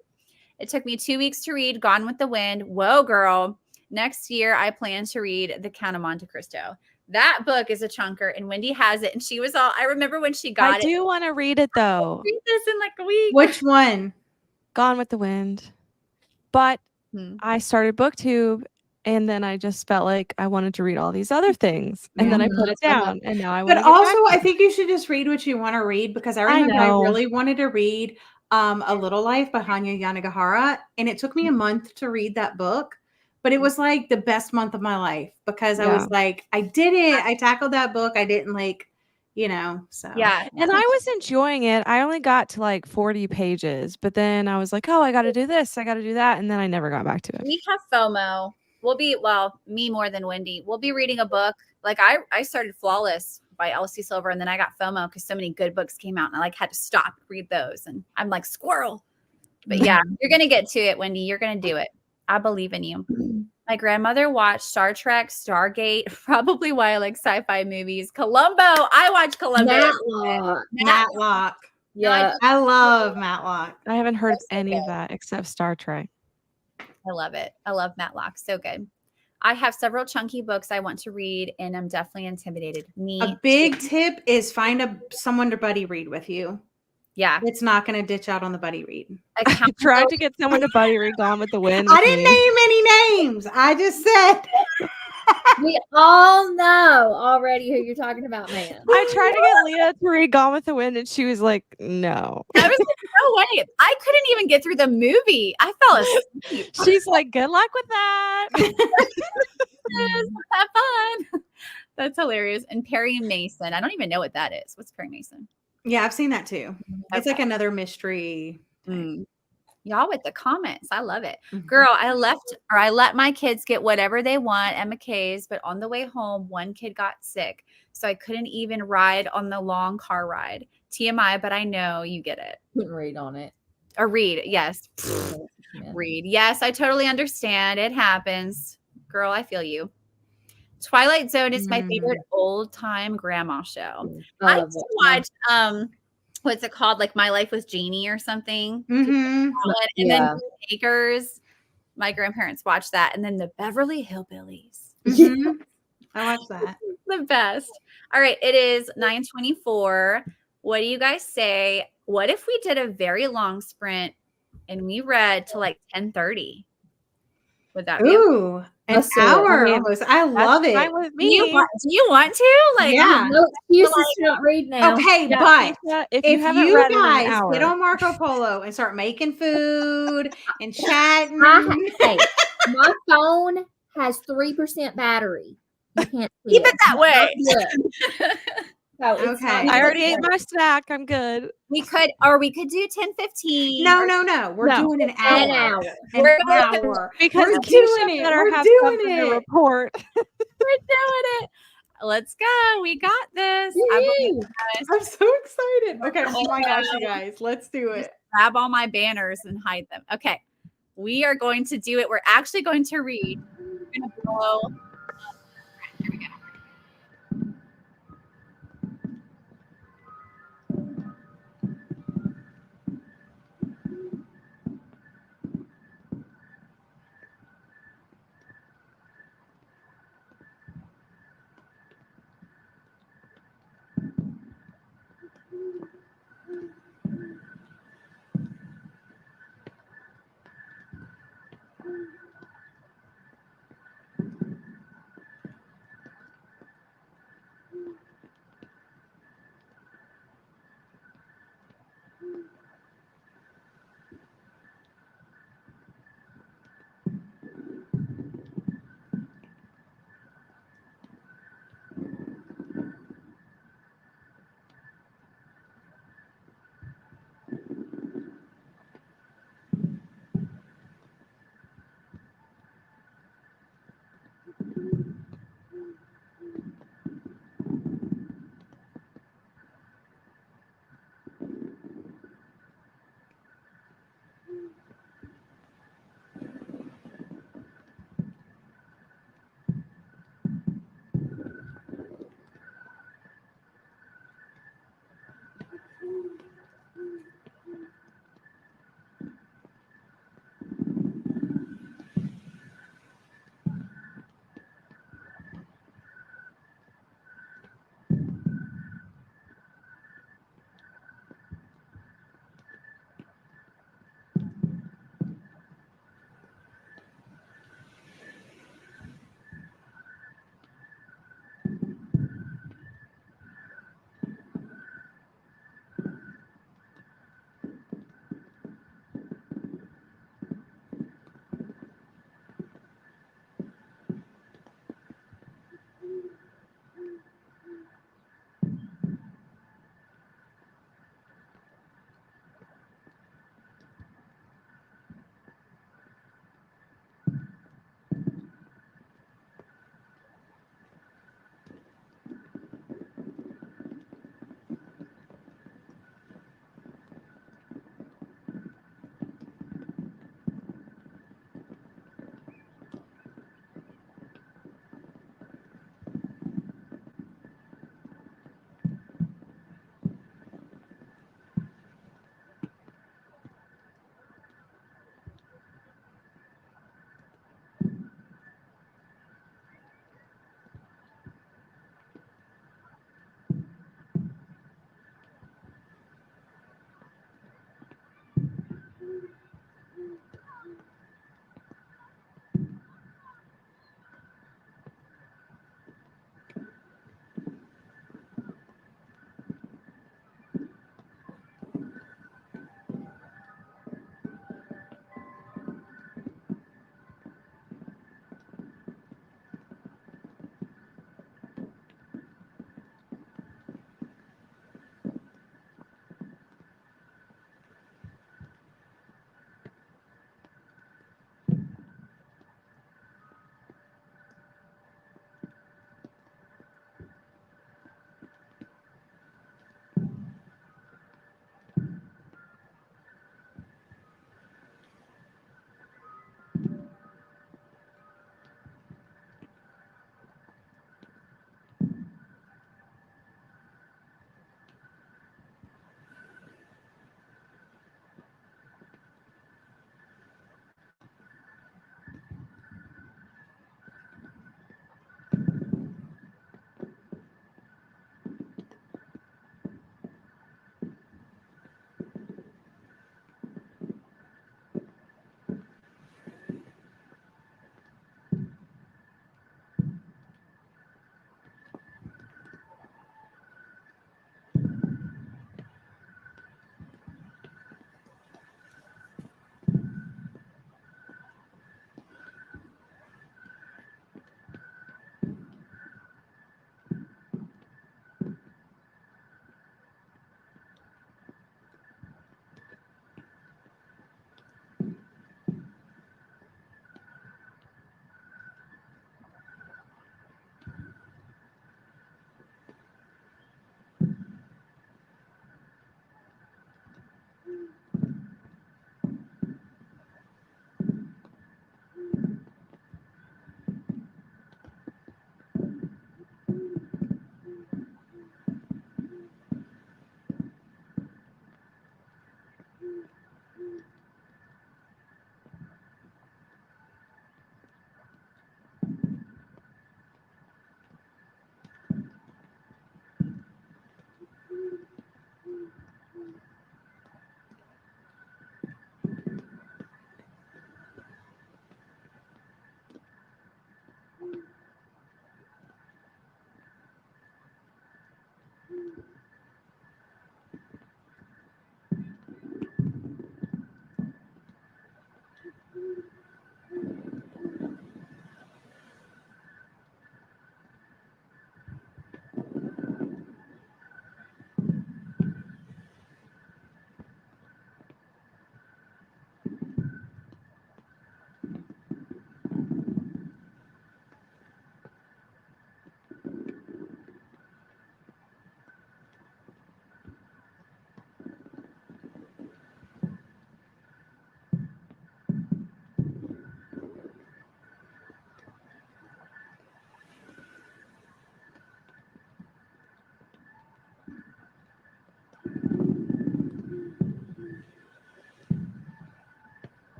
It took me 2 weeks to read Gone with the Wind. Whoa, girl. Next year, I plan to read The Count of Monte Cristo. That book is a chunker, and Wendy has it. And she was all, I remember when she got it. I do want to read it, though. Read this in like a week. Which one? Gone with the Wind. But I started BookTube, and then I just felt like I wanted to read all these other things. And then I put it down, and now I want to But also, I think you should just read what you want to read, because I remember I really wanted to read A Little Life by Hanya Yanagihara, and it took me a month to read that book. But it was like the best month of my life because I was like, I did it. I tackled that book. I didn't like, so. Yeah. And I was enjoying it. I only got to like 40 pages, but then I was like, oh, I got to do this. I got to do that. And then I never got back to it. We have FOMO. Me more than Wendy. We'll be reading a book. Like I started Flawless by Elsie Silver, and then I got FOMO because so many good books came out and I like had to stop, read those. And I'm like, squirrel. But yeah, you're going to get to it, Wendy. You're going to do it. I believe in you. My grandmother watched Star Trek, Stargate, probably why I like sci-fi movies. Columbo. I watch Columbo. Matlock. Yeah. I love Matlock. I haven't heard any of that except Star Trek. I love it. I love Matlock. So good. I have several chunky books I want to read, and I'm definitely intimidated. A big tip is find someone to buddy read with you. Yeah. It's not going to ditch out on the buddy read. I tried to get someone to buddy read Gone with the Wind. I didn't name any names. I just said. We all know already who you're talking about, man. I tried to get Leah to read Gone with the Wind, and she was like, no. I was like, no way. I couldn't even get through the movie. I fell asleep. She's like, good luck with that. Have fun. That's hilarious. And Perry Mason. I don't even know what that is. What's Perry Mason? Yeah, I've seen that too. Okay. It's like another mystery. Y'all with the comments. I love it. Girl, I let my kids get whatever they want at McKay's, but on the way home, one kid got sick. So I couldn't even ride on the long car ride. TMI, but I know you get it. Couldn't read on it. Or read. Yes. Read. Yes, I totally understand. It happens. Girl, I feel you. Twilight Zone is my favorite old time grandma show. I used to watch what's it called? Like My Life with Jeannie or something. And then Acres. My grandparents watched that. And then the Beverly Hillbillies. I watched that. The best. All right. It is 9:24. What do you guys say? What if we did a very long sprint and we read to like 10:30? Would that be an hour almost? I love it. Fine with me. Do you want to? Like, yeah. No excuses to not read now. Okay, yeah, but if you guys hour, get on Marco Polo and start making food and chatting. Hey, my phone has 3% battery. You can't keep it that way. Okay. I already ate my snack. I'm good. We could do 10:15. No. We're doing an hour. An hour. Because we're doing it. Better we're have doing something it. to report. We're doing it. Let's go. We got this. I believe us. I'm so excited. Okay. Oh my gosh, you guys. Let's do it. Just grab all my banners and hide them. Okay. We are going to do it. We're actually going to read. We're going to blow. Here we go.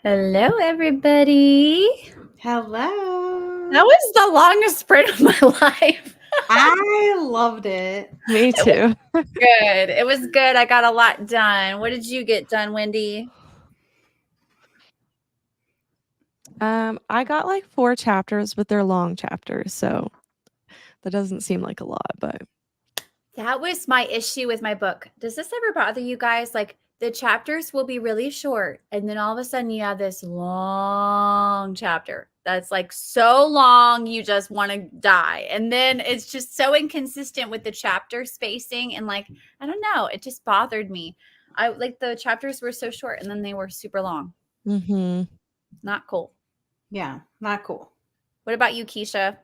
Hello, everybody. Hello. That was the longest sprint of my life. I loved it. Me too. Good. It was good. I got a lot done. What did you get done, Wendy? I got like 4 chapters, but they're long chapters, so that doesn't seem like a lot, but that was my issue with my book. Does this ever bother you guys? Like the chapters will be really short, and then all of a sudden you have this long chapter that's like so long you just want to die. And then it's just so inconsistent with the chapter spacing, and like, I don't know, it just bothered me. I like the chapters were so short and then they were super long. Not cool. Yeah, not cool. What about you, Keisha?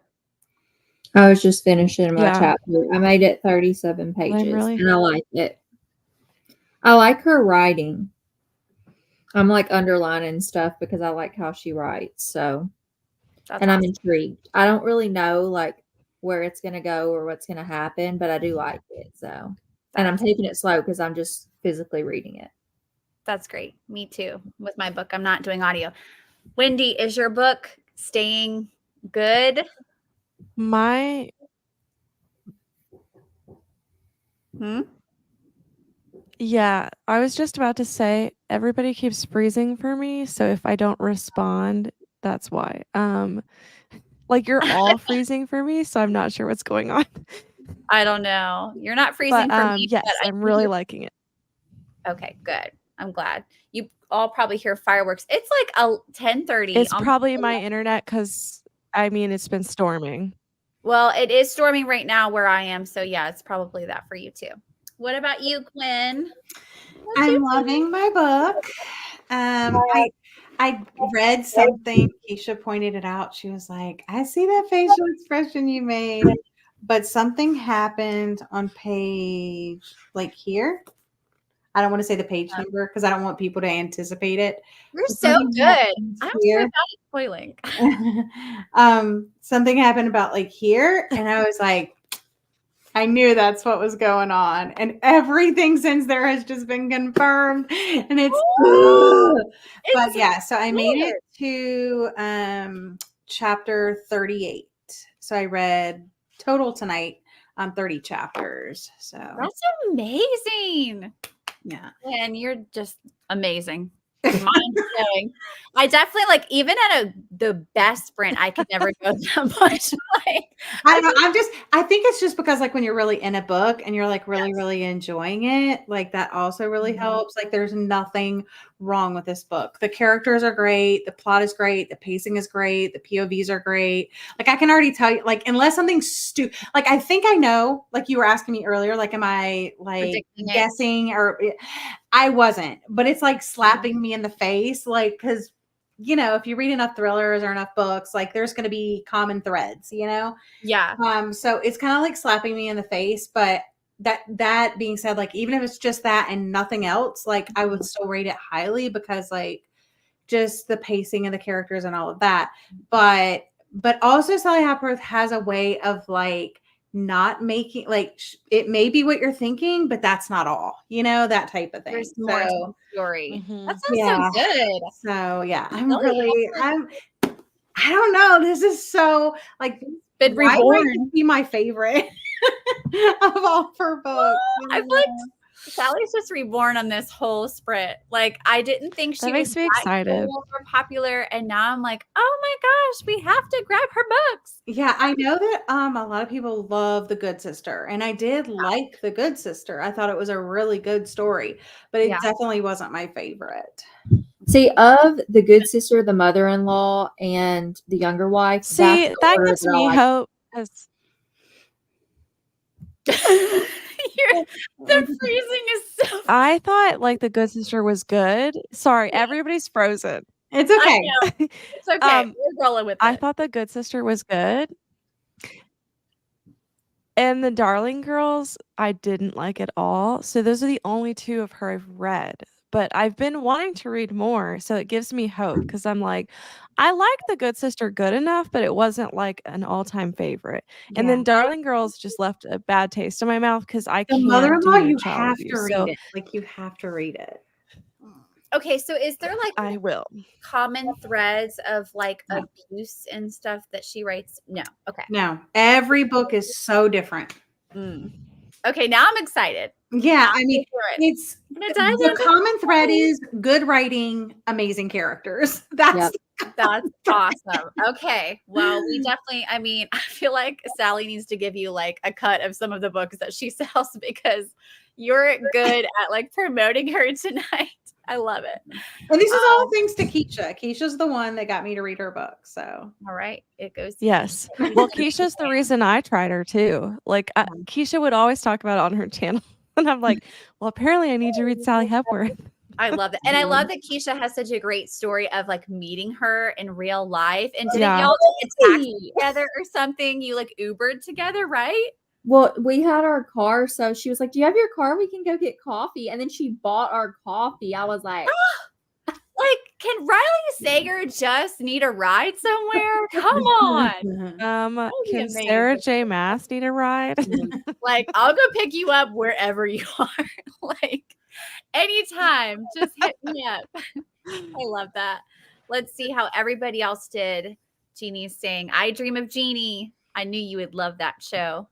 I was just finishing my chapter. I made it 37 pages, and I like it. I like her writing. I'm like underlining stuff because I like how she writes. So, That's and awesome. I'm intrigued. I don't really know like where it's going to go or what's going to happen, but I do like it. So, and I'm taking it slow because I'm just physically reading it. That's great. Me too. With my book, I'm not doing audio. Wendy, is your book staying good? Yeah, I was just about to say everybody keeps freezing for me, so if I don't respond, that's why. Like you're all freezing for me, so I'm not sure what's going on. I don't know. You're not freezing for me. Yes, I'm really liking it. Okay, good. I'm glad. You all probably hear fireworks. It's like 10:30. It's probably my internet because I mean it's been storming. Well, it is storming right now where I am, so yeah, it's probably that for you too. What about you, Quinn? I'm loving my book. I read something. Keisha pointed it out. She was like, I see that facial expression you made, but something happened on page like here. I don't want to say the page number because I don't want people to anticipate it. You're so good. I'm so bad at spoiling. Something happened about like here, and I was like, I knew that's what was going on, and everything since there has just been confirmed, and but yeah. So I made it to chapter 38. So I read total tonight 30 chapters. So that's amazing. Yeah, and you're just amazing. Mind-blowing. I definitely like even at the best sprint, I could never go that much. Like, I don't know. I think it's just because like when you're really in a book and you're like really enjoying it, like that also really helps. Like there's nothing wrong with this book. The characters are great, the plot is great, the pacing is great, the POVs are great. Like I can already tell you, like unless something's stupid, like I think I know. Like you were asking me earlier, like am I like guessing or? I wasn't, but it's like slapping me in the face, like because you know if you read enough thrillers or enough books, like there's going to be common threads, you know. Yeah. So it's kind of like slapping me in the face, but that being said, like even if it's just that and nothing else, like I would still rate it highly because like just the pacing of the characters and all of that. But also Sally Hapworth has a way of like not making like it may be what you're thinking, but that's not all, you know, that type of thing. There's more story. That sounds so good. So yeah, I don't know. This is so like been reborn. Be my favorite of all of her books. I've like Sally's just reborn on this whole sprint. Like I didn't think she makes me excited. More popular, and now I'm like, oh my gosh, we have to grab her books. Yeah, I know that a lot of people love The Good Sister, and I did like The Good Sister. I thought it was a really good story, but it definitely wasn't my favorite. See, of The Good Sister, the mother-in-law, and the younger wife. See, that gives me hope. The freezing is so. I thought like The Good Sister was good. Sorry, everybody's frozen. It's okay. It's okay. We're rolling with it. I thought The Good Sister was good. And The Darling Girls, I didn't like at all. So those are the only 2 of her I've read. But I've been wanting to read more, so it gives me hope because I'm like, I like The Good Sister good enough, but it wasn't like an all-time favorite. And then Darling Girls just left a bad taste in my mouth because I can't. The Mother-in-Law, you have to read it. Like you have to read it. Okay, so is there like I will. common threads of like abuse and stuff that she writes? No. Okay. No, every book is so different. Okay, now I'm excited. Yeah, I mean, it's the common thread is good writing, amazing characters. That's awesome. Okay. Well, we definitely, I mean, I feel like Sally needs to give you like a cut of some of the books that she sells because you're good at like promoting her tonight. I love it. And this is all thanks to Keisha. Keisha's the one that got me to read her book. So, all right, it goes. Yes. Well, Keisha's the reason I tried her too. Like Keisha would always talk about it on her channel. And I'm like, well, apparently I need to read Sally Hepworth. I love that. And I love that Keisha has such a great story of like meeting her in real life. And didn't y'all take a taxi together or something? You like Ubered together, right? Well, we had our car. So she was like, do you have your car? We can go get coffee. And then she bought our coffee. I was like, like, can Riley Sager just need a ride somewhere? Come on. Can Sarah J. Maas need a ride? Like, I'll go pick you up wherever you are. Like, anytime. Just hit me up. I love that. Let's see how everybody else did. Jeannie's saying, I Dream of Jeannie. I knew you would love that show.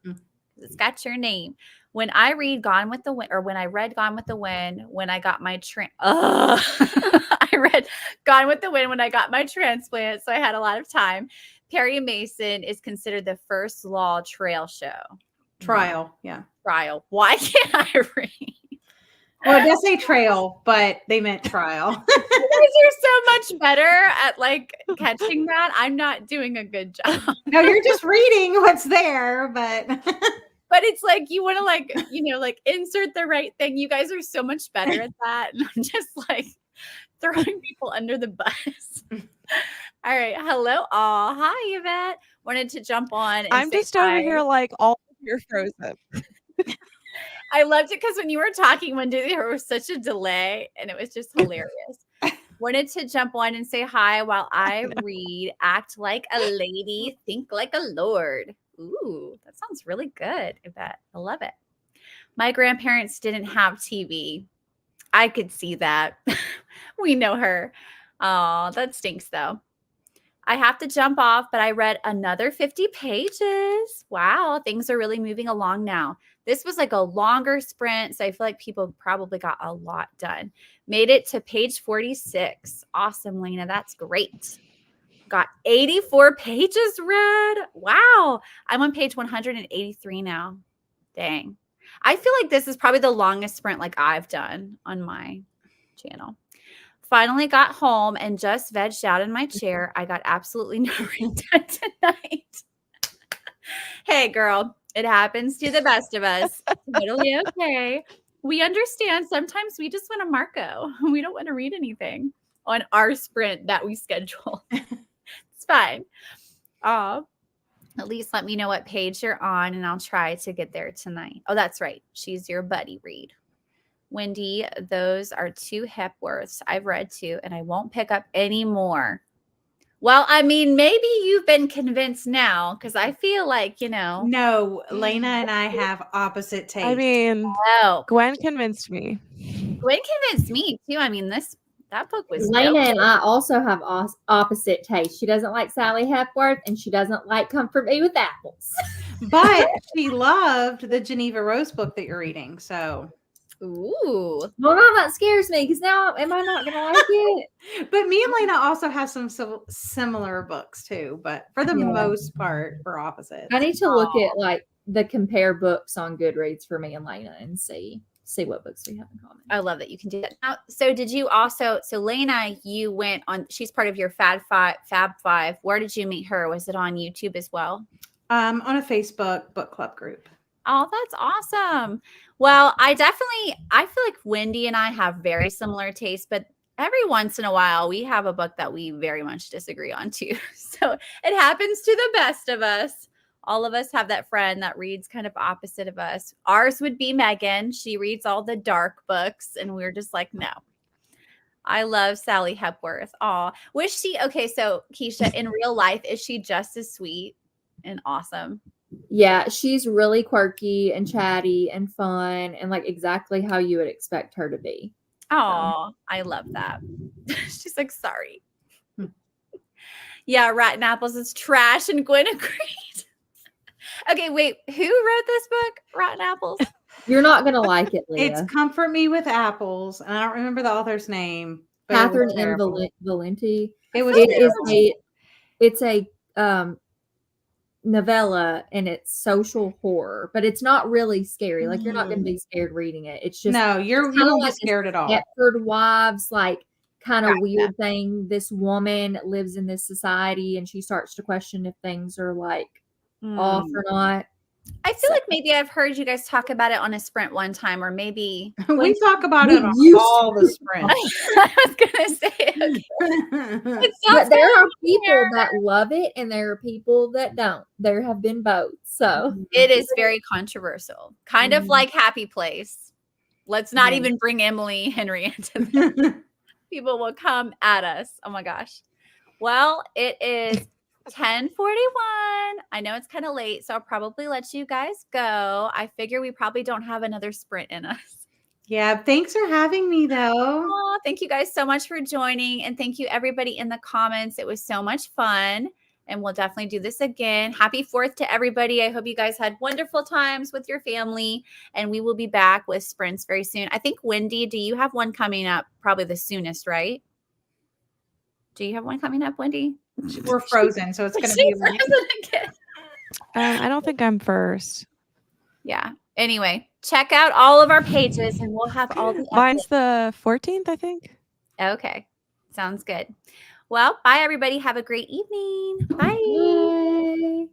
It's got your name. When I read Gone with the Wind, or when I read Gone with the Wind, when I got my I read Gone with the Wind when I got my transplant, so I had a lot of time. Perry Mason is considered the first law trail show. Trial, yeah. Trial. Why can't I read? Well, it does say trail, but they meant trial. You guys are so much better at like catching that. I'm not doing a good job. No, you're just reading what's there, but it's like you want to like, you know, like insert the right thing. You guys are so much better at that. And I'm just like throwing people under the bus. All right. Hello all. Hi, Yvette. Wanted to jump on. And I'm just over here like all you're frozen. I loved it because when you were talking one day, there was such a delay and it was just hilarious. Wanted to jump on and say hi while I read Act Like a Lady, Think Like a Lord. Ooh, that sounds really good, Yvette. I love it. My grandparents didn't have TV. I could see that. We know her. Oh, that stinks though. I have to jump off, but I read another 50 pages. Wow, things are really moving along now. This was like a longer sprint, so I feel like people probably got a lot done. Made it to page 46. Awesome, Lena. That's great. Got 84 pages read. Wow. I'm on page 183 now. Dang. I feel like this is probably the longest sprint like I've done on my channel. Finally got home and just vegged out in my chair. I got absolutely no read done tonight. Hey, girl, it happens to the best of us. Totally okay. We understand. Sometimes we just want a Marco. We don't want to read anything on our sprint that we schedule. It's fine. At least let me know what page you're on, and I'll try to get there tonight. Oh, that's right. She's your buddy read. Wendy, those are 2 Hepworths I've read 2, and I won't pick up any more. Well, I mean, maybe you've been convinced now because I feel like, you know. No, Lena and I have opposite tastes. I mean, Gwen convinced me. Gwen convinced me too. I mean, that book was Lena and I also have opposite taste. She doesn't like Sally Hepworth and she doesn't like Comfort Me with Apples. But she loved the Geneva Rose book that you're reading. So, ooh. Well, no, that scares me because now am I not going to like it? But me and Lena also have some similar books too. But for the most part, we're opposite. I need to look at like the compare books on Goodreads for me and Lena and see what books we have in common. I love that you can do that. Now, so did you also, so Lena, you went on, she's part of your Fab Five. Where did you meet her? Was it on YouTube as well? On a Facebook book club group. Oh, that's awesome. Well, I feel like Wendy and I have very similar tastes, but every once in a while we have a book that we very much disagree on too. So it happens to the best of us. All of us have that friend that reads kind of opposite of us. Ours would be Megan. She reads all the dark books, and we're just like, no. I love Sally Hepworth. Aw. Okay, so Keisha, in real life, is she just as sweet and awesome? Yeah, she's really quirky and chatty and fun and like exactly how you would expect her to be. Oh, I love that. She's like, sorry. Yeah, Rotten Apples is trash and Gwen agreed. Okay, wait. Who wrote this book? Rotten Apples? You're not gonna like it, Leah. It's Comfort Me with Apples, and I don't remember the author's name. but it was Catherine M. terrible. Valenti. It was It's a novella, and it's social horror, but it's not really scary. Like, you're not going to be scared reading it. It's just no, you won't be like scared at all. Stepford Wives, like kind of Gotcha. weird thing. This woman lives in this society, and she starts to question if things are like off or not. I feel like maybe I've heard you guys talk about it on a sprint one time, or maybe we talk about it on all the sprints. I was gonna say it. But there are people that love it, and there are people that don't. There have been both. So it is very controversial, kind of like Happy Place. Let's not even bring Emily Henry into this. People will come at us. Oh my gosh. Well, it is 10:41. I know it's kind of late, so I'll probably let you guys go. I figure we probably don't have another sprint in us. Yeah, thanks for having me, though. Oh, thank you guys so much for joining, and thank you everybody in the comments. It was so much fun, and we'll definitely do this again. Happy 4th to everybody. I hope you guys had wonderful times with your family, and we will be back with sprints very soon. I think, Wendy, do you have one coming up probably the soonest, right? Do you have one coming up, Wendy? We're frozen, so it's going to be again. I don't think I'm first. Yeah. Anyway, check out all of our pages, and we'll have all the Mine's the 14th, I think. Okay. Sounds good. Well, bye, everybody. Have a great evening. Bye. Yay.